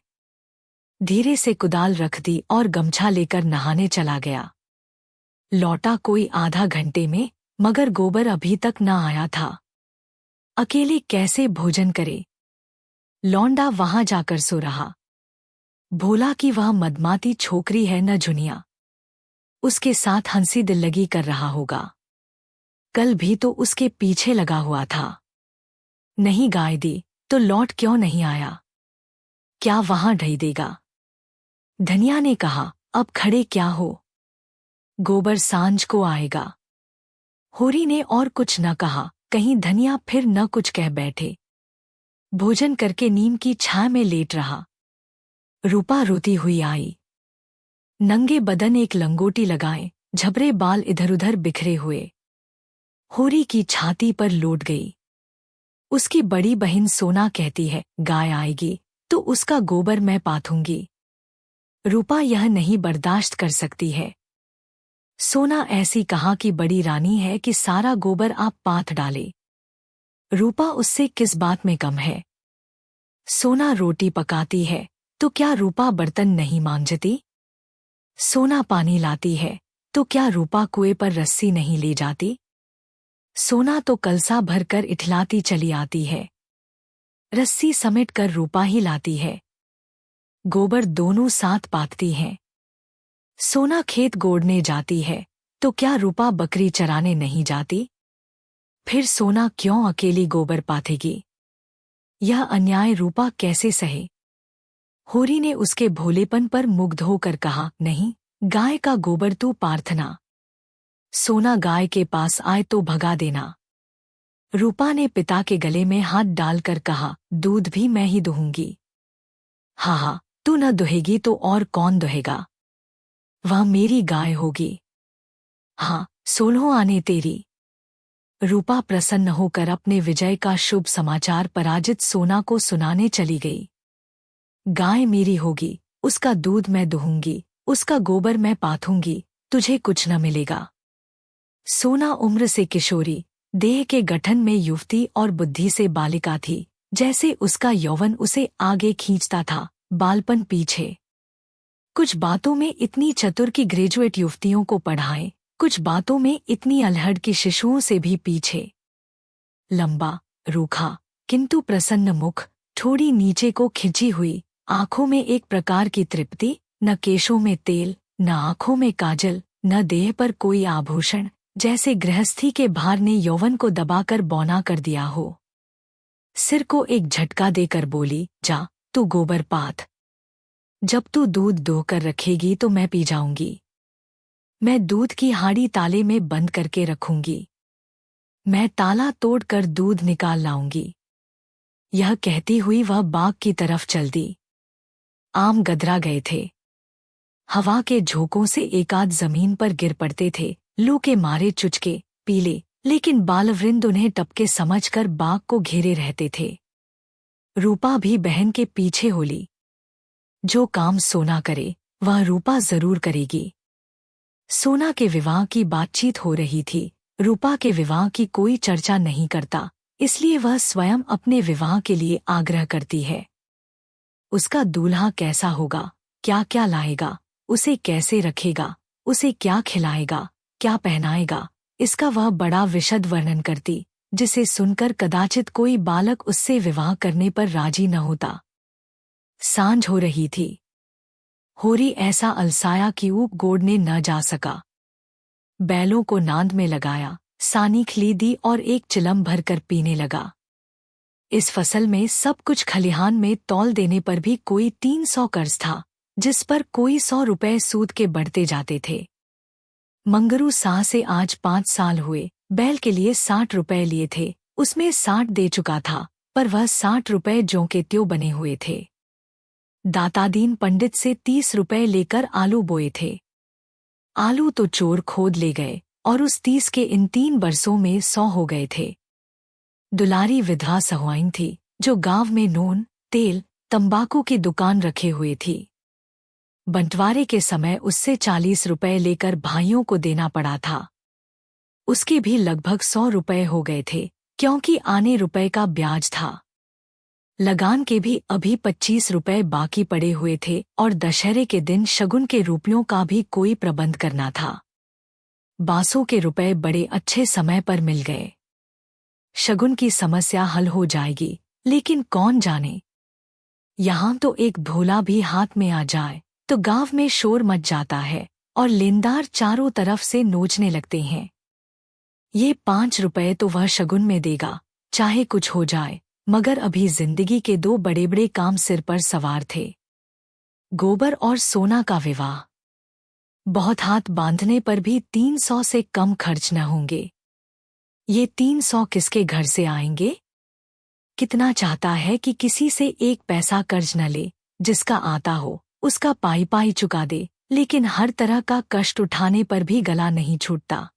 धीरे से कुदाल रख दी और गमछा लेकर नहाने चला गया। लौटा कोई आधा घंटे में, मगर गोबर अभी तक न आया था। अकेले कैसे भोजन करे? लौंडा वहां जाकर सो रहा। भोला कि वह मदमाती छोकरी है न झुनिया। उसके साथ हंसी दिल्लगी कर रहा होगा। कल भी तो उसके पीछे लगा हुआ था। नहीं गाय दी तो लौट क्यों नहीं आया? क्या वहां ढई देगा? धनिया ने कहा, अब खड़े क्या हो? गोबर सांझ को आएगा। होरी ने और कुछ न कहा, कहीं धनिया फिर न कुछ कह बैठे। भोजन करके नीम की छाया में लेट रहा। रूपा रोती हुई आई। नंगे बदन एक लंगोटी लगाए, झबरे बाल इधर उधर बिखरे हुए। होरी की छाती पर लोट गई। उसकी बड़ी बहन सोना कहती है, गाय आएगी तो उसका गोबर मैं पाथूंगी। रूपा यह नहीं बर्दाश्त कर सकती है। सोना ऐसी कहा कि बड़ी रानी है कि सारा गोबर आप पाथ डाले। रूपा उससे किस बात में कम है? सोना रोटी पकाती है तो क्या रूपा बर्तन नहीं मांजती? सोना पानी लाती है तो क्या रूपा कुएं पर रस्सी नहीं ले जाती? सोना तो कलसा भरकर इठलाती चली आती है। रस्सी समेट कर रूपा ही लाती है। गोबर दोनों साथ पाथती हैं। सोना खेत गोड़ने जाती है तो क्या रूपा बकरी चराने नहीं जाती? फिर सोना क्यों अकेली गोबर पाथेगी? यह अन्याय रूपा कैसे सहे? होरी ने उसके भोलेपन पर मुग्ध होकर कहा, नहीं, गाय का गोबर तू पार्थना। सोना गाय के पास आए तो भगा देना। रूपा ने पिता के गले में हाथ डालकर कहा, दूध भी मैं ही दुहूंगी। हाँ, तू न दुहेगी तो और कौन दुहेगा? वह मेरी गाय होगी। हाँ, 16 आने तेरी। रूपा प्रसन्न होकर अपने विजय का शुभ समाचार पराजित सोना को सुनाने चली गई। गाय मेरी होगी, उसका दूध मैं दुहूंगी, उसका गोबर मैं पाथूंगी, तुझे कुछ न मिलेगा। सोना उम्र से किशोरी, देह के गठन में युवती और बुद्धि से बालिका थी। जैसे उसका यौवन उसे आगे खींचता था, बालपन पीछे। कुछ बातों में इतनी चतुर कि ग्रेजुएट युवतियों को पढ़ाए, कुछ बातों में इतनी अलहड़ कि शिशुओं से भी पीछे। लंबा, रूखा, किंतु प्रसन्न मुख, थोड़ी नीचे को खिंची हुई, आंखों में एक प्रकार की तृप्ति, न केशों में तेल, न आंखों में काजल, न देह पर कोई आभूषण, जैसे गृहस्थी के भार ने यौवन को दबाकर बौना कर दिया हो। सिर को एक झटका देकर बोली, जा, तू गोबर पाथ। जब तू दूध दोहकर रखेगी तो मैं पी जाऊंगी। मैं दूध की हाड़ी ताले में बंद करके रखूंगी। मैं ताला तोड़कर दूध निकाल लाऊंगी। यह कहती हुई वह बाग की तरफ चल दी। आम गदरा गए थे। हवा के झोंकों से एकाध जमीन पर गिर पड़ते थे। लू के मारे चुचके, पीले, लेकिन बालवृंद उन्हें टपके समझकर बाग को घेरे रहते थे। रूपा भी बहन के पीछे होली। जो काम सोना करे वह रूपा जरूर करेगी। सोना के विवाह की बातचीत हो रही थी। रूपा के विवाह की कोई चर्चा नहीं करता, इसलिए वह स्वयं अपने विवाह के लिए आग्रह करती है। उसका दूल्हा कैसा होगा, क्या क्या लाएगा, उसे कैसे रखेगा, उसे क्या खिलाएगा, क्या पहनाएगा, इसका वह बड़ा विशद वर्णन करती, जिसे सुनकर कदाचित कोई बालक उससे विवाह करने पर राजी न होता। सांझ हो रही थी। होरी ऐसा अलसाया कि ऊप गोड़ने न जा सका। बैलों को नांद में लगाया, सानी खली दी और एक चिलम भरकर पीने लगा। इस फसल में सब कुछ खलिहान में तौल देने पर भी कोई 300 कर्ज था, जिस पर कोई 100 रुपए सूद के बढ़ते जाते थे। मंगरू साह से आज 5 साल हुए। बैल के लिए 60 रुपए लिए थे, उसमें 60 दे चुका था, पर वह 60 रुपए ज्यों के त्यों बने हुए थे। दातादीन पंडित से 30 रुपए लेकर आलू बोए थे। आलू तो चोर खोद ले गए और उस 30 के इन 3 बरसों में 100 हो गए थे। दुलारी विधवा सहुआइन थी, जो गांव में नून, तेल, तंबाकू की दुकान रखे हुए थी। बंटवारे के समय उससे 40 रुपए लेकर भाइयों को देना पड़ा था। उसके भी लगभग 100 रुपए हो गए थे, क्योंकि आने रुपए का ब्याज था। लगान के भी अभी 25 रुपए बाकी पड़े हुए थे और दशहरे के दिन शगुन के रुपयों का भी कोई प्रबंध करना था। बासों के रुपए बड़े अच्छे समय पर मिल गए। शगुन की समस्या हल हो जाएगी, लेकिन कौन जाने, यहाँ तो एक भोला भी हाथ में आ जाए तो गांव में शोर मच जाता है और लेनदार चारों तरफ से नोचने लगते हैं। ये 5 रुपए तो वह शगुन में देगा, चाहे कुछ हो जाए, मगर अभी जिंदगी के 2 बड़े बड़े काम सिर पर सवार थे। गोबर और सोना का विवाह। बहुत हाथ बांधने पर भी 300 से कम खर्च न होंगे। ये 300 किसके घर से आएंगे? कितना चाहता है कि किसी से 1 पैसा कर्ज न ले, जिसका आता हो उसका पाई पाई चुका दे, लेकिन हर तरह का कष्ट उठाने पर भी गला नहीं छूटता।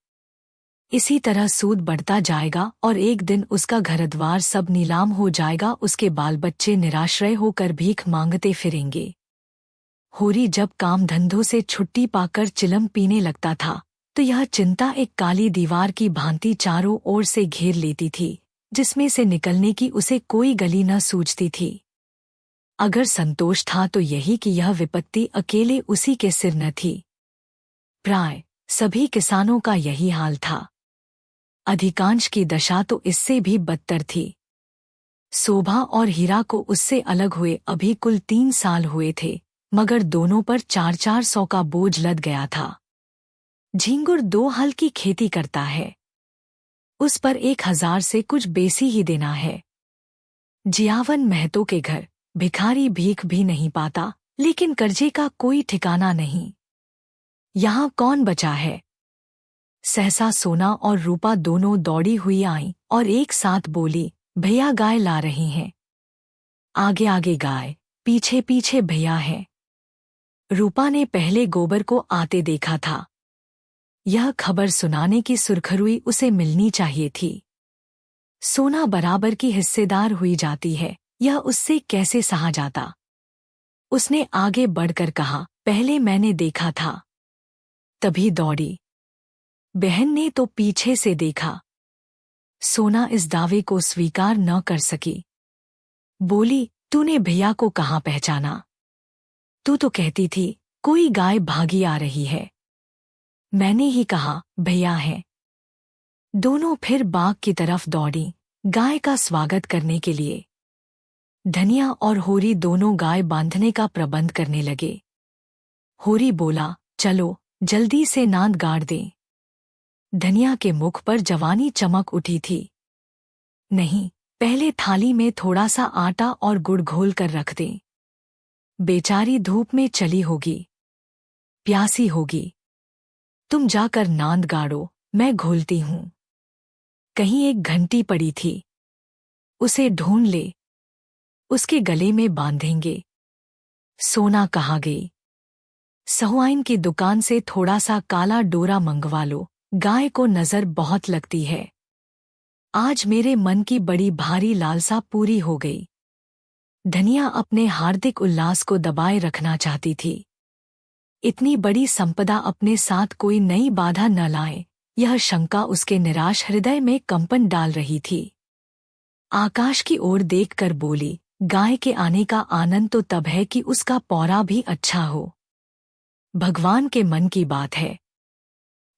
इसी तरह सूद बढ़ता जाएगा और एक दिन उसका घरद्वार सब नीलाम हो जाएगा। उसके बाल बच्चे निराश्रय होकर भीख मांगते फिरेंगे। होरी जब काम धंधों से छुट्टी पाकर चिलम पीने लगता था, तो यह चिंता एक काली दीवार की भांति चारों ओर से घेर लेती थी, जिसमें से निकलने की उसे कोई गली न सूझती थी। अगर संतोष था तो यही कि यह विपत्ति अकेले उसी के सिर न थी। प्राय सभी किसानों का यही हाल था। अधिकांश की दशा तो इससे भी बदतर थी। शोभा और हीरा को उससे अलग हुए अभी कुल 3 साल हुए थे, मगर दोनों पर 400 का बोझ लद गया था। झिंगुर 2 हल की खेती करता है, उस पर 1000 से कुछ बेसी ही देना है। जियावन महतो के घर भिखारी भीख भी नहीं पाता, लेकिन कर्जे का कोई ठिकाना नहीं। यहाँ कौन बचा है? सहसा सोना और रूपा दोनों दौड़ी हुई आईं और एक साथ बोली, भैया गाय ला रही हैं। आगे आगे गाय, पीछे पीछे भैया है। रूपा ने पहले गोबर को आते देखा था। यह खबर सुनाने की सुरखरुई उसे मिलनी चाहिए थी। सोना बराबर की हिस्सेदार हुई जाती है, यह उससे कैसे सहा जाता। उसने आगे बढ़कर कहा, पहले मैंने देखा था। तभी दौड़ी। बहन ने तो पीछे से देखा। सोना इस दावे को स्वीकार न कर सकी। बोली, तूने भैया को कहाँ पहचाना? तू तो कहती थी कोई गाय भागी आ रही है। मैंने ही कहा भैया है। दोनों फिर बाग की तरफ दौड़ी, गाय का स्वागत करने के लिए। धनिया और होरी दोनों गाय बांधने का प्रबंध करने लगे। होरी बोला, चलो जल्दी से नांद गाड़ दें। धनिया के मुख पर जवानी चमक उठी थी। नहीं, पहले थाली में थोड़ा सा आटा और गुड़ घोल कर रख दें। बेचारी धूप में चली होगी, प्यासी होगी। तुम जाकर नांद गाड़ो, मैं घोलती हूं। कहीं एक घंटी पड़ी थी, उसे ढूंढ ले, उसके गले में बांधेंगे। सोना कहाँ गई? सहुआइन की दुकान से थोड़ा सा काला डोरा मंगवा लो, गाय को नजर बहुत लगती है। आज मेरे मन की बड़ी भारी लालसा पूरी हो गई। धनिया अपने हार्दिक उल्लास को दबाए रखना चाहती थी। इतनी बड़ी संपदा अपने साथ कोई नई बाधा न लाए, यह शंका उसके निराश हृदय में कंपन डाल रही थी। आकाश की ओर देखकर बोली, गाय के आने का आनंद तो तब है कि उसका पौरा भी अच्छा हो। भगवान के मन की बात है।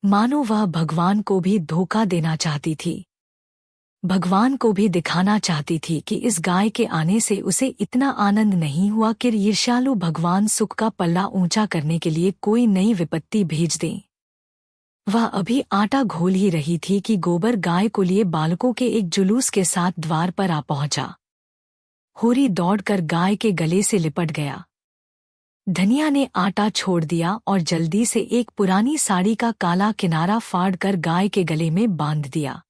मानो वह भगवान को भी धोखा देना चाहती थी। भगवान को भी दिखाना चाहती थी कि इस गाय के आने से उसे इतना आनंद नहीं हुआ कि ईर्ष्यालु भगवान सुख का पल्ला ऊंचा करने के लिए कोई नई विपत्ति भेज दें। वह अभी आटा घोल ही रही थी कि गोबर गाय को लिए बालकों के एक जुलूस के साथ द्वार पर आ पहुंचा। होरी दौड़कर गाय के गले से लिपट गया। धनिया ने आटा छोड़ दिया और जल्दी से एक पुरानी साड़ी का काला किनारा फाड़कर गाय के गले में बांध दिया।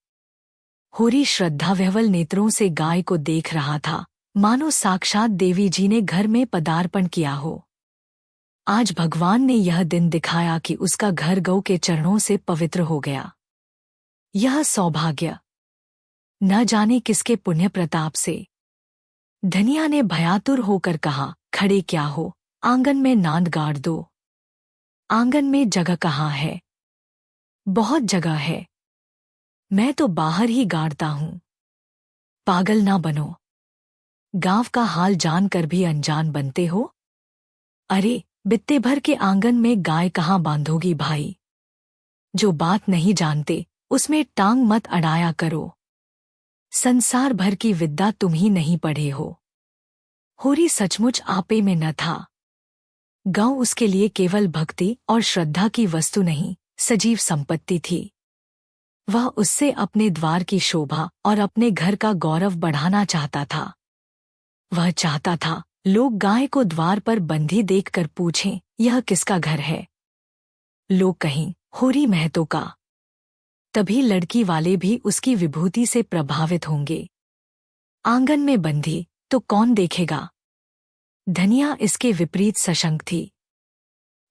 होरी श्रद्धाविह्वल नेत्रों से गाय को देख रहा था, मानो साक्षात देवी जी ने घर में पदार्पण किया हो। आज भगवान ने यह दिन दिखाया कि उसका घर गौ के चरणों से पवित्र हो गया। यह सौभाग्य न जाने किसके पुण्य प्रताप से। धनिया ने भयातुर होकर कहा, खड़े क्या हो, आंगन में नांद गाड़ दो। आंगन में जगह कहाँ है? बहुत जगह है, मैं तो बाहर ही गाड़ता हूं। पागल ना बनो, गांव का हाल जानकर भी अनजान बनते हो। अरे, बित्ते भर के आंगन में गाय कहाँ बांधोगी भाई? जो बात नहीं जानते उसमें टांग मत अड़ाया करो। संसार भर की विद्या तुम ही नहीं पढ़े हो। होरी सचमुच आपे में न था। गौ उसके लिए केवल भक्ति और श्रद्धा की वस्तु नहीं, सजीव संपत्ति थी। वह उससे अपने द्वार की शोभा और अपने घर का गौरव बढ़ाना चाहता था। वह चाहता था लोग गाय को द्वार पर बंधी देखकर पूछें, यह किसका घर है? लोग कहें, होरी महतो का। तभी लड़की वाले भी उसकी विभूति से प्रभावित होंगे। आंगन में बंधी तो कौन देखेगा? धनिया इसके विपरीत सशंक थी।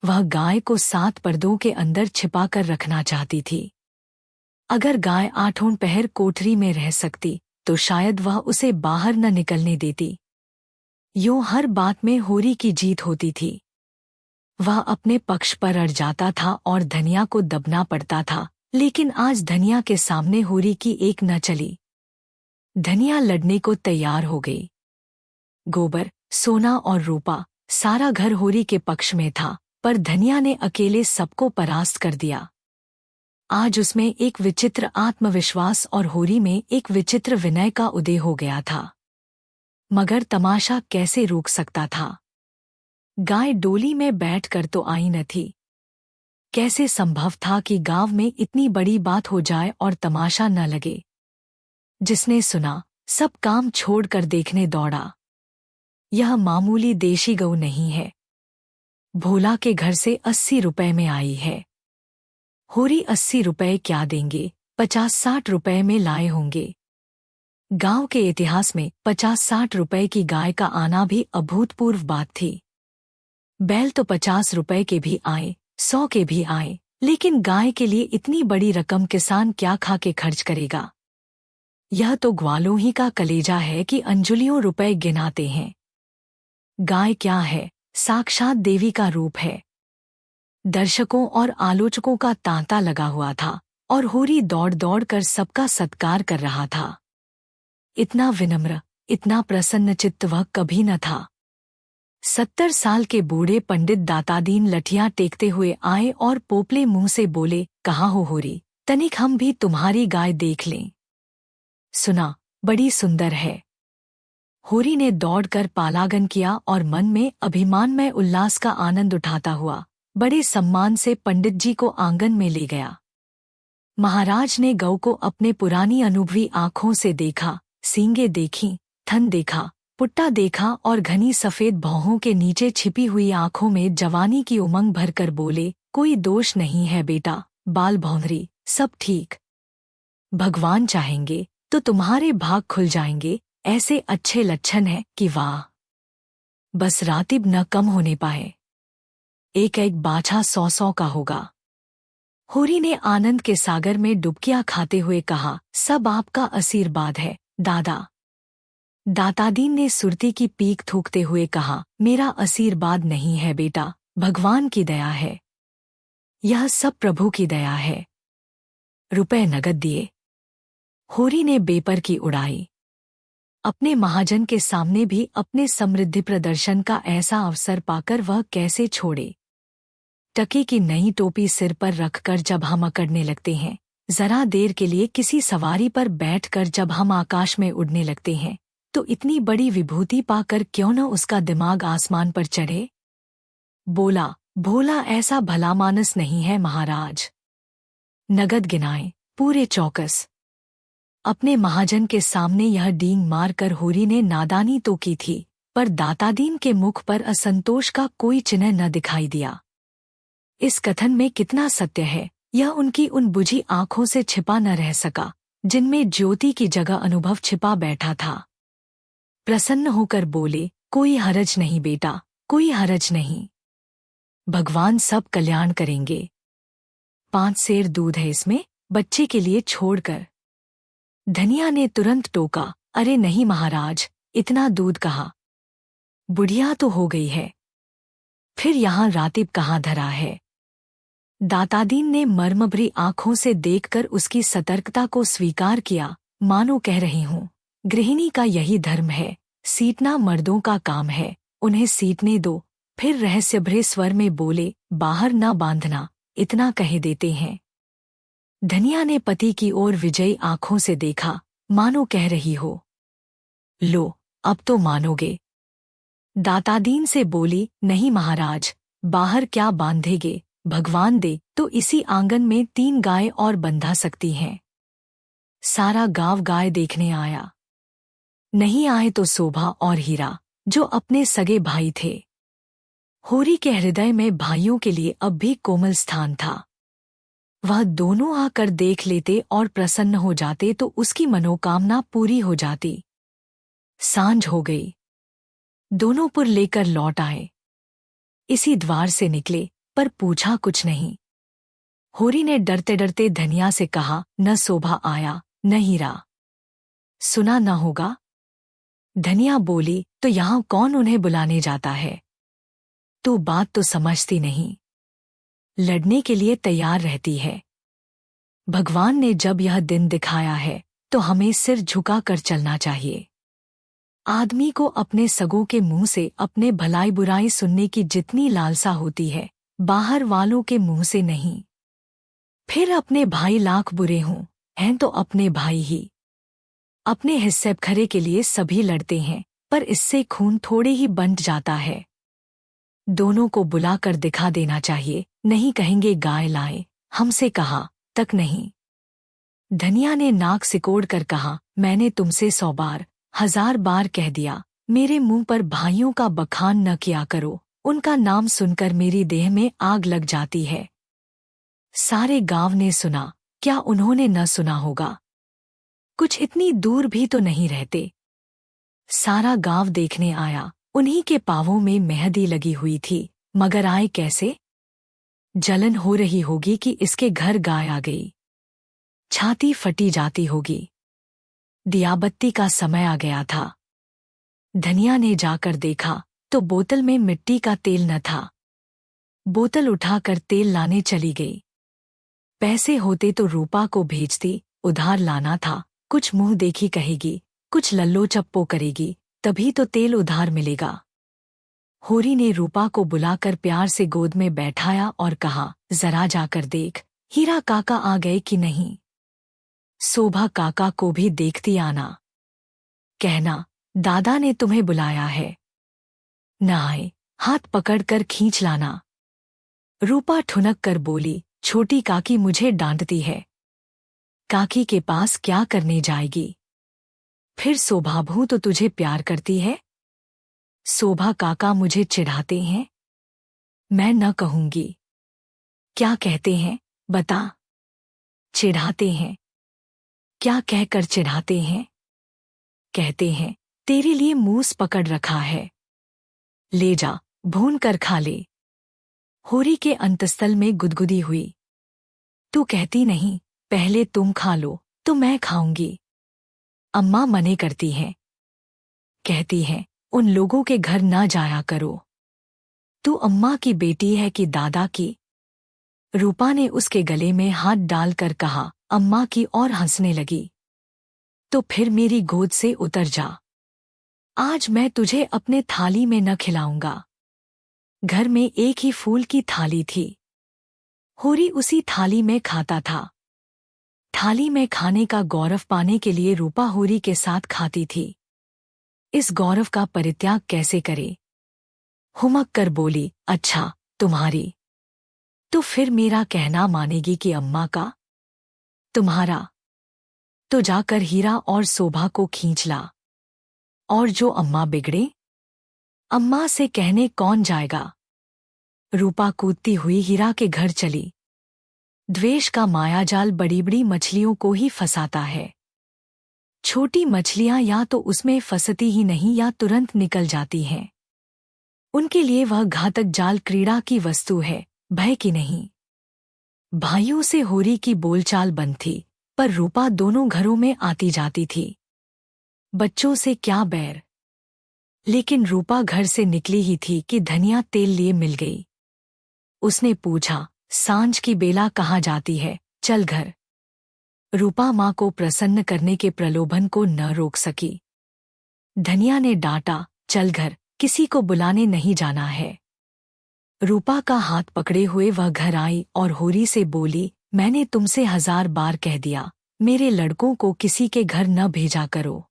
वह गाय को 7 पर्दों के अंदर छिपाकर रखना चाहती थी। अगर गाय 8 पहर कोठरी में रह सकती तो शायद वह उसे बाहर न निकलने देती। यूं हर बात में होरी की जीत होती थी। वह अपने पक्ष पर अड़ जाता था और धनिया को दबना पड़ता था, लेकिन आज धनिया के सामने होरी की एक न चली। धनिया लड़ने को तैयार हो गई। गोबर, सोना और रूपा, सारा घर होरी के पक्ष में था, पर धनिया ने अकेले सबको परास्त कर दिया। आज उसमें एक विचित्र आत्मविश्वास और होरी में एक विचित्र विनय का उदय हो गया था। मगर तमाशा कैसे रोक सकता था? गाय डोली में बैठकर तो आई न थी। कैसे संभव था कि गांव में इतनी बड़ी बात हो जाए और तमाशा न लगे? जिसने सुना, सब काम छोड़कर देखने दौड़ा। यह मामूली देशी गऊ नहीं है। भोला के घर से 80 रुपए में आई है। होरी 80 रुपए क्या देंगे, 50-60 रुपए में लाए होंगे। गांव के इतिहास में 50-60 रुपए की गाय का आना भी अभूतपूर्व बात थी। बैल तो 50 रुपए के भी आए, 100 के भी आए, लेकिन गाय के लिए इतनी बड़ी रकम किसान क्या खा के खर्च करेगा? यह तो ग्वालों ही का कलेजा है कि अंजुलियों रुपए गिनाते हैं। गाय क्या है? साक्षात देवी का रूप है। दर्शकों और आलोचकों का तांता लगा हुआ था और होरी दौड़ दौड़ कर सबका सत्कार कर रहा था। इतना विनम्र, इतना प्रसन्न चित्त वह कभी न था। 70 साल के बूढ़े पंडित दातादीन लठियां टेकते हुए आए और पोपले मुंह से बोले, कहाँ हो होरी, तनिक हम भी तुम्हारी गाय देख लें। सुना, बड़ी सुंदर है। होरी ने दौड़कर पालागन किया और मन में अभिमान में उल्लास का आनंद उठाता हुआ बड़े सम्मान से पंडित जी को आंगन में ले गया। महाराज ने गौ को अपने पुरानी अनुभवी आंखों से देखा, सींगे देखी, थन देखा, पुट्टा देखा और घनी सफेद भौहों के नीचे छिपी हुई आंखों में जवानी की उमंग भरकर बोले, कोई दोष नहीं है बेटा, बाल भौंदरी, सब ठीक। भगवान चाहेंगे तो तुम्हारे भाग खुल जाएंगे, ऐसे अच्छे लक्षण है कि वाह। बस रातिब न कम होने पाए। एक एक बाछा 100-100 का होगा। होरी ने आनंद के सागर में डुबकियां खाते हुए कहा, सब आपका आशीर्वाद है दादा। दातादीन ने सुरती की पीक थूकते हुए कहा, मेरा आशीर्वाद नहीं है बेटा, भगवान की दया है। यह सब प्रभु की दया है। रुपए नगद दिए। होरी ने बेपर की उड़ाई। अपने महाजन के सामने भी अपने समृद्धि प्रदर्शन का ऐसा अवसर पाकर वह कैसे छोड़े। टकी की नई टोपी सिर पर रखकर जब हम अकड़ने लगते हैं, जरा देर के लिए किसी सवारी पर बैठकर जब हम आकाश में उड़ने लगते हैं, तो इतनी बड़ी विभूति पाकर क्यों न उसका दिमाग आसमान पर चढ़े। बोला, भोला ऐसा भला मानस नहीं है महाराज। नगद गिनाए, पूरे चौकस। अपने महाजन के सामने यह डींग मारकर होरी ने नादानी तो की थी, पर दातादीन के मुख पर असंतोष का कोई चिन्ह न दिखाई दिया। इस कथन में कितना सत्य है, यह उनकी उन बुझी आंखों से छिपा न रह सका, जिनमें ज्योति की जगह अनुभव छिपा बैठा था। प्रसन्न होकर बोले, कोई हरज नहीं बेटा, कोई हरज नहीं। भगवान सब कल्याण करेंगे। 5 सेर दूध है इसमें, बच्चे के लिए छोड़कर। धनिया ने तुरंत टोका, अरे नहीं महाराज, इतना दूध कहाँ, बुढ़िया तो हो गई है। फिर यहाँ रातिब कहाँ धरा है। दातादीन ने मर्मभरी आंखों से देखकर उसकी सतर्कता को स्वीकार किया, मानो कह रही हूँ, गृहिणी का यही धर्म है, सीटना मर्दों का काम है, उन्हें सीटने दो। फिर रहस्यभरे स्वर में बोले, बाहर ना बांधना, इतना कहे देते हैं। धनिया ने पति की ओर विजयी आंखों से देखा, मानो कह रही हो, लो अब तो मानोगे। दातादीन से बोली, नहीं महाराज, बाहर क्या बांधेगे, भगवान दे तो इसी आंगन में 3 गाय और बंधा सकती हैं। सारा गांव गाय देखने आया। नहीं आए तो शोभा और हीरा, जो अपने सगे भाई थे। होरी के हृदय में भाइयों के लिए अब भी कोमल स्थान था। वह दोनों आकर देख लेते और प्रसन्न हो जाते तो उसकी मनोकामना पूरी हो जाती। सांझ हो गई। दोनों पुर लेकर लौट आए। इसी द्वार से निकले, पर पूछा कुछ नहीं। होरी ने डरते डरते धनिया से कहा, न शोभा आया, न हीरा। सुना न होगा। धनिया बोली, तो यहाँ कौन उन्हें बुलाने जाता है। तू बात तो समझती नहीं, लड़ने के लिए तैयार रहती है। भगवान ने जब यह दिन दिखाया है, तो हमें सिर झुका कर चलना चाहिए। आदमी को अपने सगों के मुंह से अपने भलाई बुराई सुनने की जितनी लालसा होती है, बाहर वालों के मुंह से नहीं। फिर अपने भाई लाख बुरे हों, हैं तो अपने भाई ही। अपने हिस्से खरे के लिए सभी लड़ते हैं, पर इससे खून थोड़े ही बंट जाता है। दोनों को बुलाकर दिखा देना चाहिए, नहीं कहेंगे गाय लाए, हमसे कहा तक नहीं। धनिया ने नाक सिकोड़ कर कहा, मैंने तुमसे 100 बार 1000 बार कह दिया, मेरे मुंह पर भाइयों का बखान न किया करो, उनका नाम सुनकर मेरी देह में आग लग जाती है। सारे गांव ने सुना, क्या उन्होंने न सुना होगा। कुछ इतनी दूर भी तो नहीं रहते। सारा गांव देखने आया, उन्हीं के पांवों में मेहंदी लगी हुई थी, मगर आए कैसे। जलन हो रही होगी कि इसके घर गाय आ गई। छाती फटी जाती होगी। दियाबत्ती का समय आ गया था। धनिया ने जाकर देखा तो बोतल में मिट्टी का तेल न था। बोतल उठाकर तेल लाने चली गई। पैसे होते तो रूपा को भेजती, उधार लाना था, कुछ मुंह देखी कहेगी, कुछ लल्लो चप्पो करेगी, तभी तो तेल उधार मिलेगा। होरी ने रूपा को बुलाकर प्यार से गोद में बैठाया और कहा, जरा जाकर देख, हीरा काका आ गए कि नहीं। शोभा काका को भी देखती आना। कहना, दादा ने तुम्हें बुलाया है। न आए, हाथ पकड़कर खींच लाना। रूपा ठुनक कर बोली, छोटी काकी मुझे डांटती है। काकी के पास क्या करने जाएगी? फिर शोभाभू तो तुझे प्यार करती है। शोभा काका मुझे चिढ़ाते हैं। मैं न कहूंगी। क्या कहते हैं, बता। चिढ़ाते हैं। क्या कहकर चिढ़ाते हैं? कहते हैं, तेरे लिए मूस पकड़ रखा है, ले जा, भून कर खा ले। होरी के अंतस्थल में गुदगुदी हुई। तू कहती नहीं, पहले तुम खा लो तो मैं खाऊंगी। अम्मा मने करती हैं। कहती हैं, उन लोगों के घर ना जाया करो। तू अम्मा की बेटी है कि दादा की? रूपा ने उसके गले में हाथ डालकर कहा, अम्मा की, और हंसने लगी। तो फिर मेरी गोद से उतर जा। आज मैं तुझे अपने थाली में न खिलाऊंगा। घर में एक ही फूल की थाली थी। होरी उसी थाली में खाता था। थाली में खाने का गौरव पाने के लिए रूपा होरी के साथ खाती थी। इस गौरव का परित्याग कैसे करे? हुमक कर बोली, अच्छा, तुम्हारी। तो फिर मेरा कहना मानेगी कि अम्मा का? तुम्हारा। तो जाकर हीरा और शोभा को खींच ला। और जो अम्मा बिगड़े, अम्मा से कहने कौन जाएगा? रूपा कूदती हुई हीरा के घर चली। द्वेष का मायाजाल बड़ी बड़ी मछलियों को ही फंसाता है। छोटी मछलियां या तो उसमें फंसती ही नहीं या तुरंत निकल जाती हैं। उनके लिए वह घातक जाल क्रीड़ा की वस्तु है, भय की नहीं। भाइयों से होरी की बोलचाल बंद थी, पर रूपा दोनों घरों में आती जाती थी। बच्चों से क्या बैर। लेकिन रूपा घर से निकली ही थी कि धनिया तेल लिए मिल गई। उसने पूछा, सांझ की बेला कहाँ जाती है, चल घर। रूपा माँ को प्रसन्न करने के प्रलोभन को न रोक सकी। धनिया ने डांटा, चल घर, किसी को बुलाने नहीं जाना है। रूपा का हाथ पकड़े हुए वह घर आई और होरी से बोली, मैंने तुमसे 1000 बार कह दिया, मेरे लड़कों को किसी के घर न भेजा करो।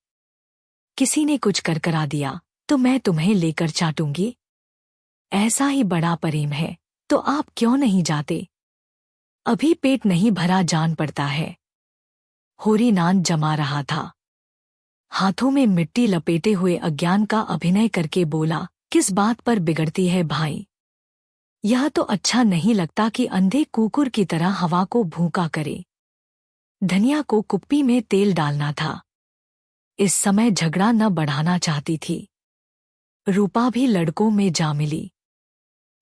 किसी ने कुछ करकरा दिया तो मैं तुम्हें लेकर चाटूंगी। ऐसा ही बड़ा प्रेम है तो आप क्यों नहीं जाते? अभी पेट नहीं भरा जान पड़ता है। होरी नान जमा रहा था। हाथों में मिट्टी लपेटे हुए अज्ञान का अभिनय करके बोला, किस बात पर बिगड़ती है भाई? यह तो अच्छा नहीं लगता कि अंधे कुकुर की तरह हवा को भूखा करे। धनिया को कुप्पी में तेल डालना था। इस समय झगड़ा न बढ़ाना चाहती थी। रूपा भी लड़कों में जा मिली।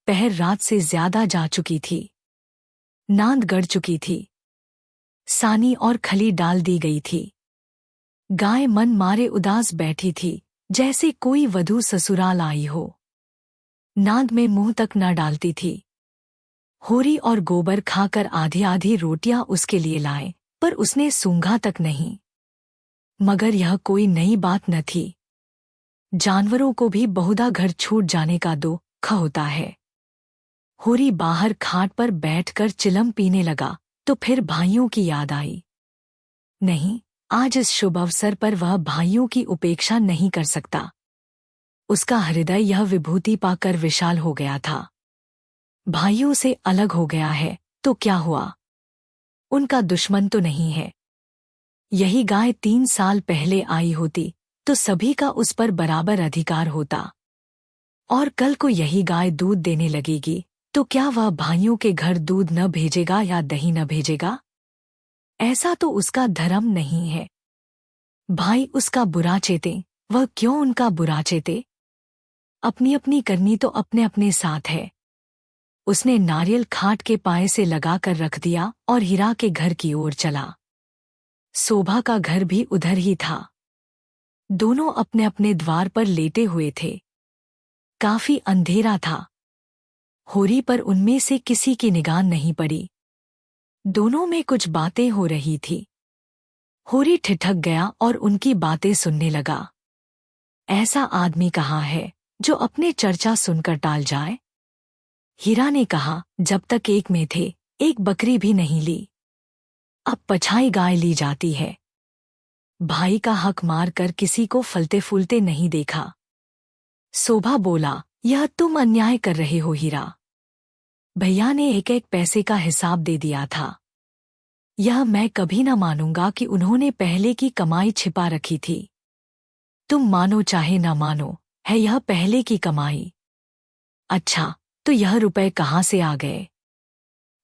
पहर रात से ज्यादा जा चुकी थी। नांद गड़ चुकी थी। सानी और खली डाल दी गई थी। गाय मन मारे उदास बैठी थी, जैसे कोई वधू ससुराल आई हो। नांद में मुंह तक न डालती थी। होरी और गोबर खाकर आधी आधी रोटियां उसके लिए लाए, पर उसने सूंघा तक नहीं। मगर यह कोई नई बात न थी। जानवरों को भी बहुधा घर छूट जाने का दुख होता है। होरी बाहर खाट पर बैठकर चिलम पीने लगा तो फिर भाइयों की याद आई। नहीं, आज इस शुभ अवसर पर वह भाइयों की उपेक्षा नहीं कर सकता। उसका हृदय यह विभूति पाकर विशाल हो गया था। भाइयों से अलग हो गया है तो क्या हुआ? उनका दुश्मन तो नहीं है। यही गाय 3 साल पहले आई होती तो सभी का उस पर बराबर अधिकार होता। और कल को यही गाय दूध देने लगेगी तो क्या वह भाइयों के घर दूध न भेजेगा या दही न भेजेगा? ऐसा तो उसका धर्म नहीं है। भाई उसका बुरा चेते, वह क्यों उनका बुरा चेते? अपनी अपनी करनी तो अपने अपने साथ है। उसने नारियल खाट के पाए से लगाकर रख दिया और हीरा के घर की ओर चला। शोभा का घर भी उधर ही था। दोनों अपने अपने द्वार पर लेटे हुए थे। काफी अंधेरा था। होरी पर उनमें से किसी की निगाह नहीं पड़ी। दोनों में कुछ बातें हो रही थी। होरी ठिठक गया और उनकी बातें सुनने लगा। ऐसा आदमी कहाँ है जो अपने चर्चा सुनकर टाल जाए? हीरा ने कहा, जब तक एक में थे, एक बकरी भी नहीं ली। अब पछाई गाय ली जाती है। भाई का हक मार कर किसी को फलते फूलते नहीं देखा। शोभा बोला, यह तुम अन्याय कर रहे हो हीरा। भैया ने एक एक पैसे का हिसाब दे दिया था। यह मैं कभी न मानूंगा कि उन्होंने पहले की कमाई छिपा रखी थी। तुम मानो चाहे न मानो, है यह पहले की कमाई। अच्छा, तो यह रुपए कहाँ से आ गए?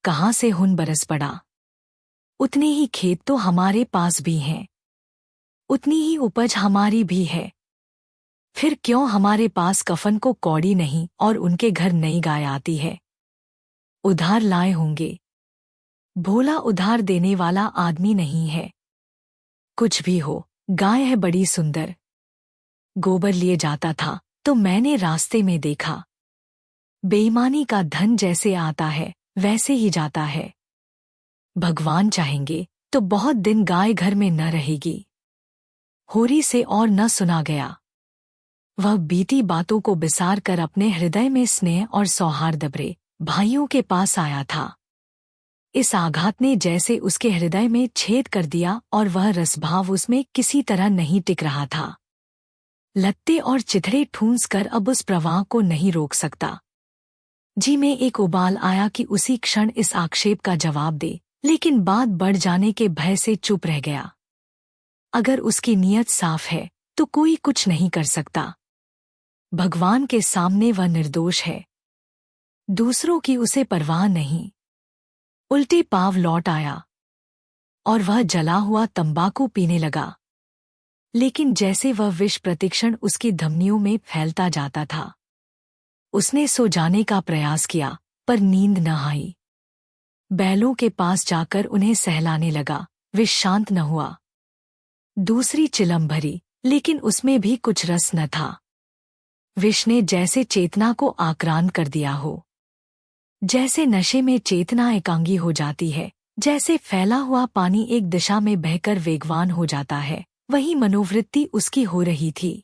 कहाँ से हुन बरस पड़ा? उतने ही खेत तो हमारे पास भी हैं, उतनी ही उपज हमारी भी है। फिर क्यों हमारे पास कफन को कौड़ी नहीं और उनके घर नई गाय आती है? उधार लाए होंगे। भोला उधार देने वाला आदमी नहीं है। कुछ भी हो, गाय है बड़ी सुंदर। गोबर लिए जाता था तो मैंने रास्ते में देखा। बेईमानी का धन जैसे आता है वैसे ही जाता है। भगवान चाहेंगे तो बहुत दिन गाय घर में न रहेगी। होरी से और न सुना गया। वह बीती बातों को बिसार कर अपने हृदय में स्नेह और सौहार्द भरे भाइयों के पास आया था। इस आघात ने जैसे उसके हृदय में छेद कर दिया और वह रसभाव उसमें किसी तरह नहीं टिक रहा था। लत्ते और चिथड़े ठूंस कर अब उस प्रवाह को नहीं रोक सकता। जी में एक उबाल आया कि उसी क्षण इस आक्षेप का जवाब दे, लेकिन बात बढ़ जाने के भय से चुप रह गया। अगर उसकी नीयत साफ है तो कोई कुछ नहीं कर सकता। भगवान के सामने वह निर्दोष है। दूसरों की उसे परवाह नहीं। उल्टे पांव लौट आया और वह जला हुआ तंबाकू पीने लगा। लेकिन जैसे वह विष प्रतिक्षण उसकी धमनियों में फैलता जाता था। उसने सो जाने का प्रयास किया पर नींद न आई। बैलों के पास जाकर उन्हें सहलाने लगा, विष शांत न हुआ। दूसरी चिलम भरी, लेकिन उसमें भी कुछ रस न था। विष ने जैसे चेतना को आक्रांत कर दिया हो। जैसे नशे में चेतना एकांगी हो जाती है, जैसे फैला हुआ पानी एक दिशा में बहकर वेगवान हो जाता है, वही मनोवृत्ति उसकी हो रही थी।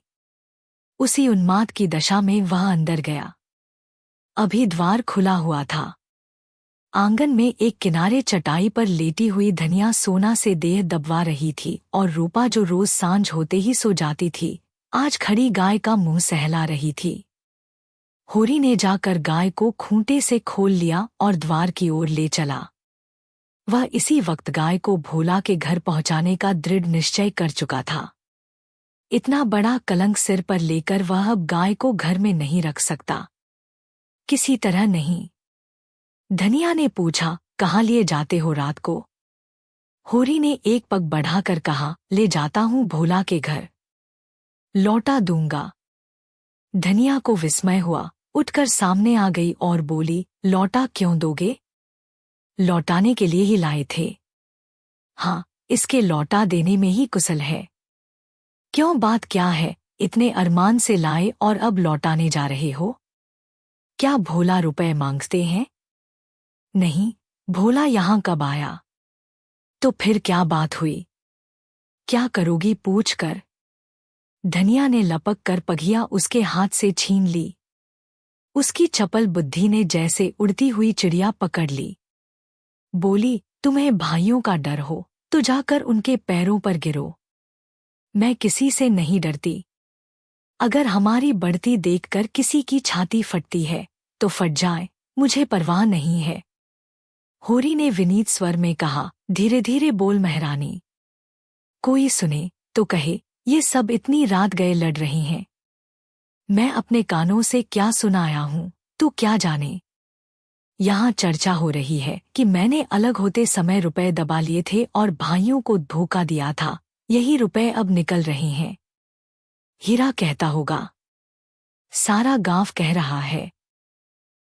उसी उन्माद की दशा में वह अंदर गया। अभी द्वार खुला हुआ था। आंगन में एक किनारे चटाई पर लेटी हुई धनिया सोना से देह दबवा रही थी और रूपा जो रोज सांझ होते ही सो जाती थी, आज खड़ी गाय का मुंह सहला रही थी। होरी ने जाकर गाय को खूंटे से खोल लिया और द्वार की ओर ले चला। वह इसी वक्त गाय को भोला के घर पहुंचाने का दृढ़ निश्चय कर चुका था। इतना बड़ा कलंक सिर पर लेकर वह अब गाय को घर में नहीं रख सकता, किसी तरह नहीं। धनिया ने पूछा, कहाँ लिए जाते हो रात को? होरी ने एक पग बढ़ाकर कहा, ले जाता हूँ भोला के घर। लौटा दूंगा। धनिया को विस्मय हुआ, उठकर सामने आ गई और बोली, लौटा क्यों दोगे? लौटाने के लिए ही लाए थे। हाँ, इसके लौटा देने में ही कुशल है। क्यों, बात क्या है? इतने अरमान से लाए और अब लौटाने जा रहे हो? क्या भोला रुपए मांगते हैं? नहीं, भोला यहाँ कब आया? तो फिर क्या बात हुई? क्या करोगी पूछ कर? धनिया ने लपक कर पघिया उसके हाथ से छीन ली। उसकी चपल बुद्धि ने जैसे उड़ती हुई चिड़िया पकड़ ली। बोली, तुम्हें भाइयों का डर हो तो जाकर उनके पैरों पर गिरो। मैं किसी से नहीं डरती। अगर हमारी बढ़ती देखकर किसी की छाती फटती है तो फट जाए, मुझे परवाह नहीं है। होरी ने विनीत स्वर में कहा, धीरे धीरे बोल महारानी। कोई सुने तो कहे, ये सब इतनी रात गए लड़ रही हैं। मैं अपने कानों से क्या सुनाया हूँ, तू क्या जाने। यहाँ चर्चा हो रही है कि मैंने अलग होते समय रुपए दबा लिए थे और भाइयों को धोखा दिया था, यही रुपए अब निकल रहे हैं। हीरा कहता होगा। सारा गांव कह रहा है।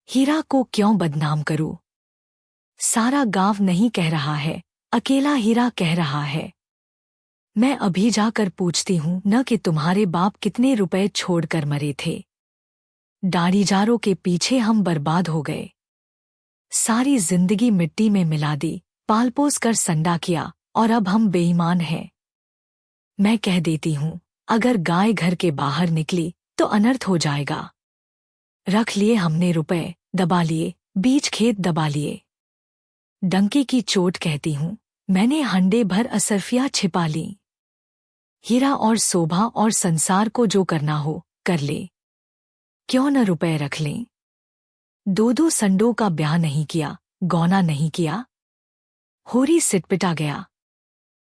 हीरा को क्यों बदनाम करूं? सारा गांव नहीं कह रहा है, अकेला हीरा कह रहा है। मैं अभी जाकर पूछती हूँ न कि तुम्हारे बाप कितने रुपए छोड़कर मरे थे। दाढ़ीजारों के पीछे हम बर्बाद हो गए। सारी जिंदगी मिट्टी में मिला दी, पाल पोस कर संडा किया और अब हम बेईमान हैं। मैं कह देती हूँ, अगर गाय घर के बाहर निकली तो अनर्थ हो जाएगा। रख लिए हमने रुपए, दबा लिए, बीच खेत दबा लिए। डंके की चोट कहती हूँ, मैंने हंडे भर असरफिया छिपा ली। हीरा और शोभा और संसार को जो करना हो कर ले, क्यों न रुपए रख लें। 2-2 संडों का ब्याह नहीं किया, गौना नहीं किया। होरी सिटपिटा गया।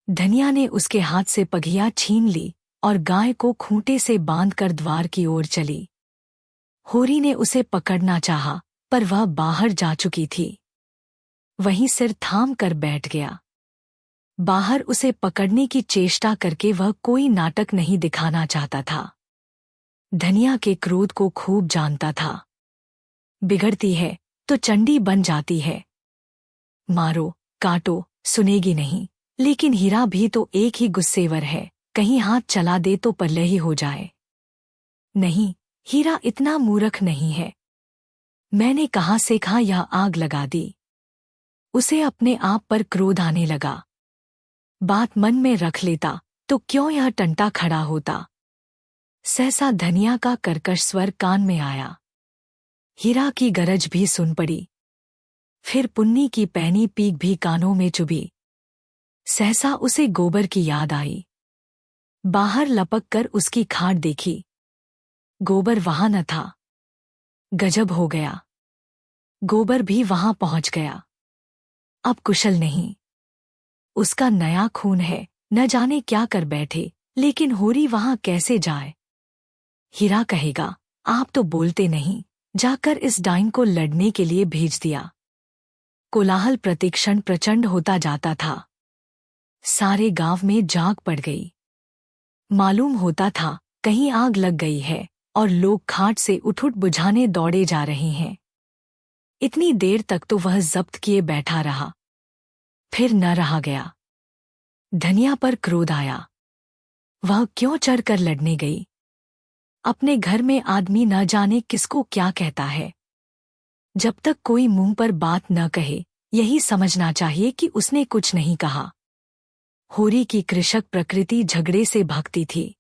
धनिया ने उसके हाथ से पघिया छीन ली और गाय को खूंटे से बांधकर द्वार की ओर चली। होरी ने उसे पकड़ना चाहा, पर वह बाहर जा चुकी थी। वहीं सिर थाम कर बैठ गया। बाहर उसे पकड़ने की चेष्टा करके वह कोई नाटक नहीं दिखाना चाहता था। धनिया के क्रोध को खूब जानता था। बिगड़ती है तो चंडी बन जाती है। मारो, काटो, सुनेगी नहीं। लेकिन हीरा भी तो एक ही गुस्सेवर है, कहीं हाथ चला दे तो पल्ले ही हो जाए। नहीं, हीरा इतना मूर्ख नहीं है। मैंने कहाँ से कहाँ यह आग लगा दी। उसे अपने आप पर क्रोध आने लगा। बात मन में रख लेता तो क्यों यह टंटा खड़ा होता। सहसा धनिया का कर्कश स्वर कान में आया। हीरा की गरज भी सुन पड़ी। फिर पुन्नी की पैनी पीक भी कानों में चुभी। सहसा उसे गोबर की याद आई। बाहर लपक कर उसकी खाट देखी। गोबर वहां न था। गजब हो गया, गोबर भी वहां पहुंच गया। अब कुशल नहीं। उसका नया खून है, न जाने क्या कर बैठे, लेकिन होरी वहां कैसे जाए। हीरा कहेगा, आप तो बोलते नहीं, जाकर इस डाइन को लड़ने के लिए भेज दिया। कोलाहल प्रतिक्षण प्रचंड होता जाता था। सारे गांव में जाग पड़ गई। मालूम होता था कहीं आग लग गई है और लोग खाट से उठ बुझाने दौड़े जा रहे हैं। इतनी देर तक तो वह जब्त किए बैठा रहा, फिर न रहा गया। धनिया पर क्रोध आया। वह क्यों चढ़कर लड़ने गई। अपने घर में आदमी न जाने किसको क्या कहता है। जब तक कोई मुंह पर बात न कहे, यही समझना चाहिए कि उसने कुछ नहीं कहा। होरी की कृषक प्रकृति झगड़े से भागती थी।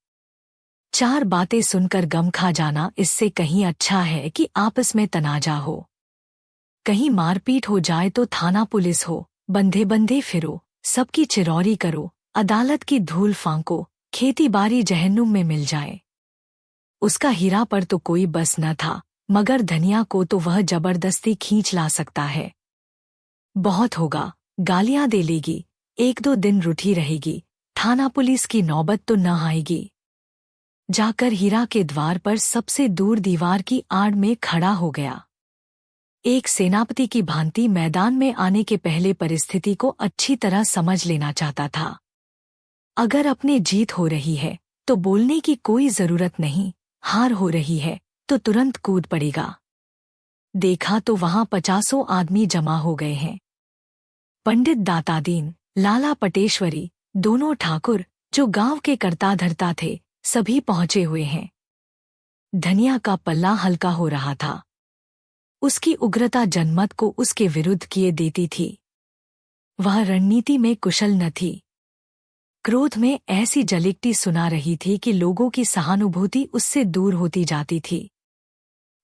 4 बातें सुनकर गम खा जाना इससे कहीं अच्छा है कि आपस में तनाजा हो। कहीं मारपीट हो जाए तो थाना पुलिस हो, बंधे बंधे फिरो, सबकी चिरौरी करो, अदालत की धूल फांको, खेती बाड़ी जहन्नुम में मिल जाए। उसका हीरा पर तो कोई बस न था, मगर धनिया को तो वह जबरदस्ती खींच ला सकता है। बहुत होगा, गालियां दे लेगी, 1-2 दिन रूठी रहेगी, थाना पुलिस की नौबत तो न आएगी। जाकर हीरा के द्वार पर सबसे दूर दीवार की आड़ में खड़ा हो गया। एक सेनापति की भांति मैदान में आने के पहले परिस्थिति को अच्छी तरह समझ लेना चाहता था। अगर अपने जीत हो रही है तो बोलने की कोई जरूरत नहीं, हार हो रही है तो तुरंत कूद पड़ेगा। देखा तो वहां 50 आदमी जमा हो गए हैं। पंडित दातादीन, लाला पटेश्वरी, दोनों ठाकुर जो गांव के कर्ता धर्ता थे, सभी पहुंचे हुए हैं। धनिया का पल्ला हल्का हो रहा था। उसकी उग्रता जनमत को उसके विरुद्ध किए देती थी। वह रणनीति में कुशल न थी। क्रोध में ऐसी जलिकटी सुना रही थी कि लोगों की सहानुभूति उससे दूर होती जाती थी।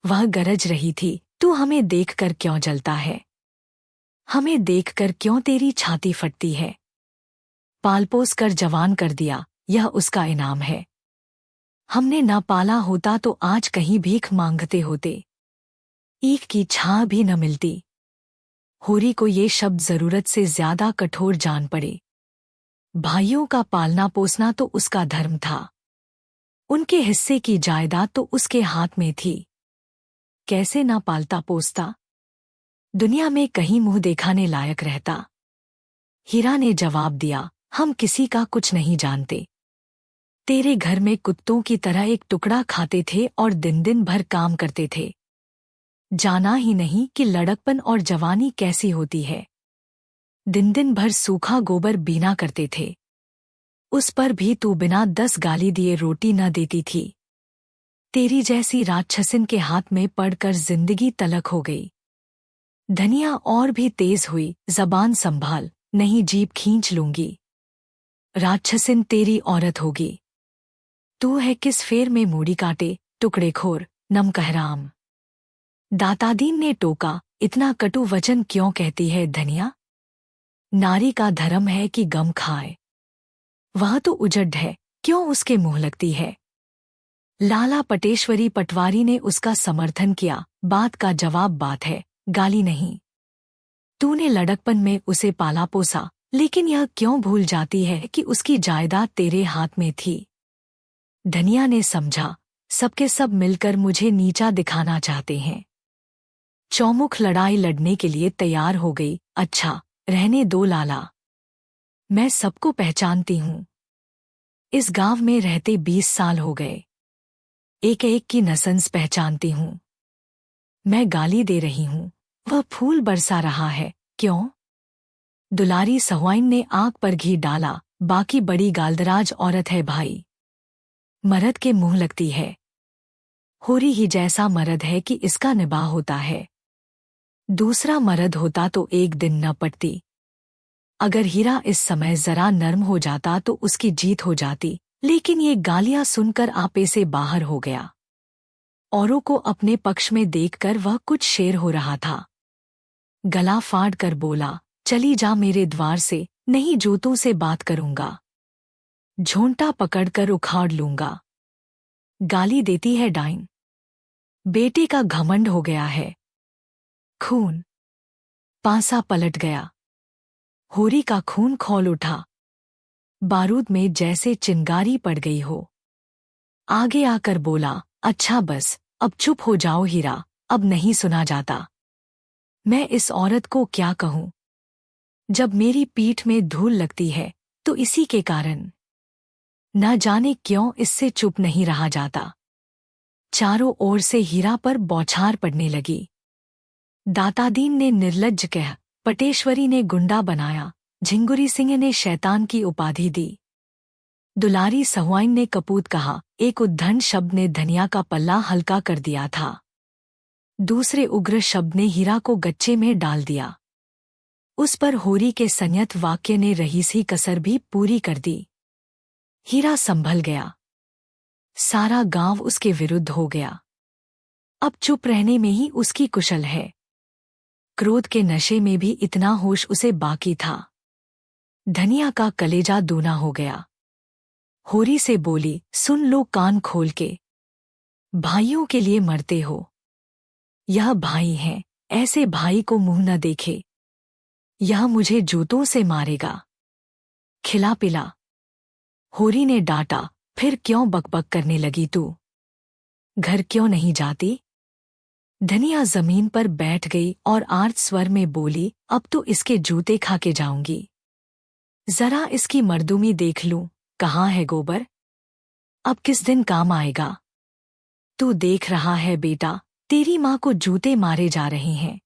वह गरज रही थी, तू हमें देखकर क्यों जलता है? हमें देखकर क्यों तेरी छाती फटती है? पालपोस कर जवान कर दिया, यह उसका इनाम है। हमने न पाला होता तो आज कहीं भीख मांगते होते, ईख की छां भी न मिलती। होरी को ये शब्द जरूरत से ज्यादा कठोर जान पड़े। भाइयों का पालना पोसना तो उसका धर्म था। उनके हिस्से की जायदाद तो उसके हाथ में थी। कैसे ना पालता पोसता, दुनिया में कहीं मुंह दिखाने लायक रहता। हीरा ने जवाब दिया, हम किसी का कुछ नहीं जानते। तेरे घर में कुत्तों की तरह एक टुकड़ा खाते थे और दिन दिन भर काम करते थे। जाना ही नहीं कि लड़कपन और जवानी कैसी होती है। दिन दिन भर सूखा गोबर बीना करते थे। उस पर भी तू बिना 10 गाली दिए रोटी न देती थी। तेरी जैसी राक्षसिन के हाथ में पड़कर जिंदगी तलक हो गई। धनिया और भी तेज हुई, जबान संभाल, नहीं जीभ खींच लूंगी। राक्षसिन तेरी औरत होगी। तू है किस फेर में मूड़ी काटे, टुकड़ेखोर, नमकहराम। दातादीन ने टोका, इतना कटु वचन क्यों कहती है धनिया? नारी का धर्म है कि गम खाए। वह तो उजड़ है, क्यों उसके मुंह लगती है? लाला पटेश्वरी पटवारी ने उसका समर्थन किया, बात का जवाब बात है, गाली नहीं। तूने लड़कपन में उसे पाला पोसा, लेकिन यह क्यों भूल जाती है कि उसकी जायदाद तेरे हाथ में थी? धनिया ने समझा, सबके सब मिलकर मुझे नीचा दिखाना चाहते हैं। चौमुख लड़ाई लड़ने के लिए तैयार हो गई। अच्छा, रहने दो लाला, मैं सबको पहचानती हूँ। इस गांव में रहते 20 साल हो गए, एक एक की नसंस पहचानती हूँ। मैं गाली दे रही हूँ, वह फूल बरसा रहा है, क्यों? दुलारी सहुआइन ने आंख पर घी डाला, बाकी बड़ी गालदराज औरत है भाई, मर्द के मुंह लगती है। होरी ही जैसा मर्द है कि इसका निबाह होता है। दूसरा मर्द होता तो एक दिन न पटती। अगर हीरा इस समय जरा नर्म हो जाता तो उसकी जीत हो जाती, लेकिन ये गालियां सुनकर आपे से बाहर हो गया। औरों को अपने पक्ष में देखकर वह कुछ शेर हो रहा था। गला फाड़ कर बोला, चली जा मेरे द्वार से, नहीं जूतों से बात करूंगा, झोंटा पकड़कर उखाड़ लूंगा। गाली देती है डाइन। बेटे का घमंड हो गया है। खून। पासा पलट गया। होरी का खून खौल उठा, बारूद में जैसे चिंगारी पड़ गई हो। आगे आकर बोला, अच्छा बस, अब चुप हो जाओ हीरा, अब नहीं सुना जाता। मैं इस औरत को क्या कहूं? जब मेरी पीठ में धूल लगती है तो इसी के कारण। न जाने क्यों इससे चुप नहीं रहा जाता। चारों ओर से हीरा पर बौछार पड़ने लगी। दातादीन ने निर्लज्ज कह, पटेश्वरी ने गुंडा बनाया, झिंगुरी सिंह ने शैतान की उपाधि दी। दुलारी सहुआइन ने कपूत कहा, एक उद्दंड शब्द ने धनिया का पल्ला हल्का कर दिया था। दूसरे उग्र शब्द ने हीरा को गच्चे में डाल दिया। उस पर होरी के संयत वाक्य ने रही सी कसर भी पूरी कर दी। हीरा संभल गया। सारा गांव उसके विरुद्ध हो गया। अब चुप रहने में ही उसकी कुशल है। क्रोध के नशे में भी इतना होश उसे बाकी था। धनिया का कलेजा दूना हो गया। होरी से बोली, सुन लो कान खोल के, भाइयों के लिए मरते हो। यह भाई है, ऐसे भाई को मुंह न देखे। यह मुझे जूतों से मारेगा। खिला पिला। होरी ने डांटा, फिर क्यों बकबक करने लगी तू? घर क्यों नहीं जाती? धनिया जमीन पर बैठ गई और आर्त स्वर में बोली, अब तो इसके जूते खा के जाऊंगी। जरा इसकी मर्दूमी देख लूं, कहाँ है गोबर? अब किस दिन काम आएगा? तू देख रहा है बेटा, तेरी माँ को जूते मारे जा रहे हैं।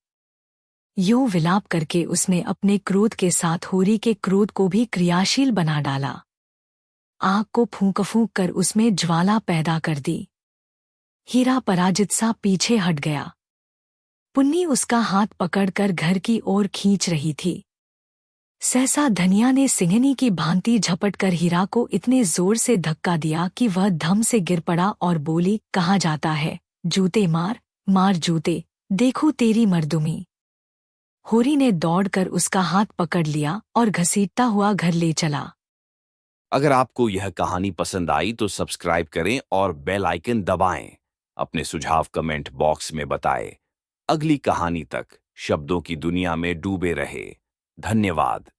यूं विलाप करके उसने अपने क्रोध के साथ होरी के क्रोध को भी क्रियाशील बना डाला। आग को फूंक फूंक कर उसमें ज्वाला पैदा कर दी। हीरा पराजित सा पीछे हट गया। पुन्नी उसका हाथ पकड़कर घर की ओर खींच रही थी। सहसा धनिया ने सिंहनी की भांति झपटकर हीरा को इतने जोर से धक्का दिया कि वह धम से गिर पड़ा और बोली, कहाँ जाता है? जूते मार, मार जूते, देखो तेरी मर्दुमी। होरी ने दौड़कर उसका हाथ पकड़ लिया और घसीटता हुआ घर ले चला। अगर आपको यह कहानी पसंद आई तो सब्सक्राइब करें और बेल आइकन दबाएं। अपने सुझाव कमेंट बॉक्स में बताएं। अगली कहानी तक शब्दों की दुनिया में डूबे रहे। धन्यवाद।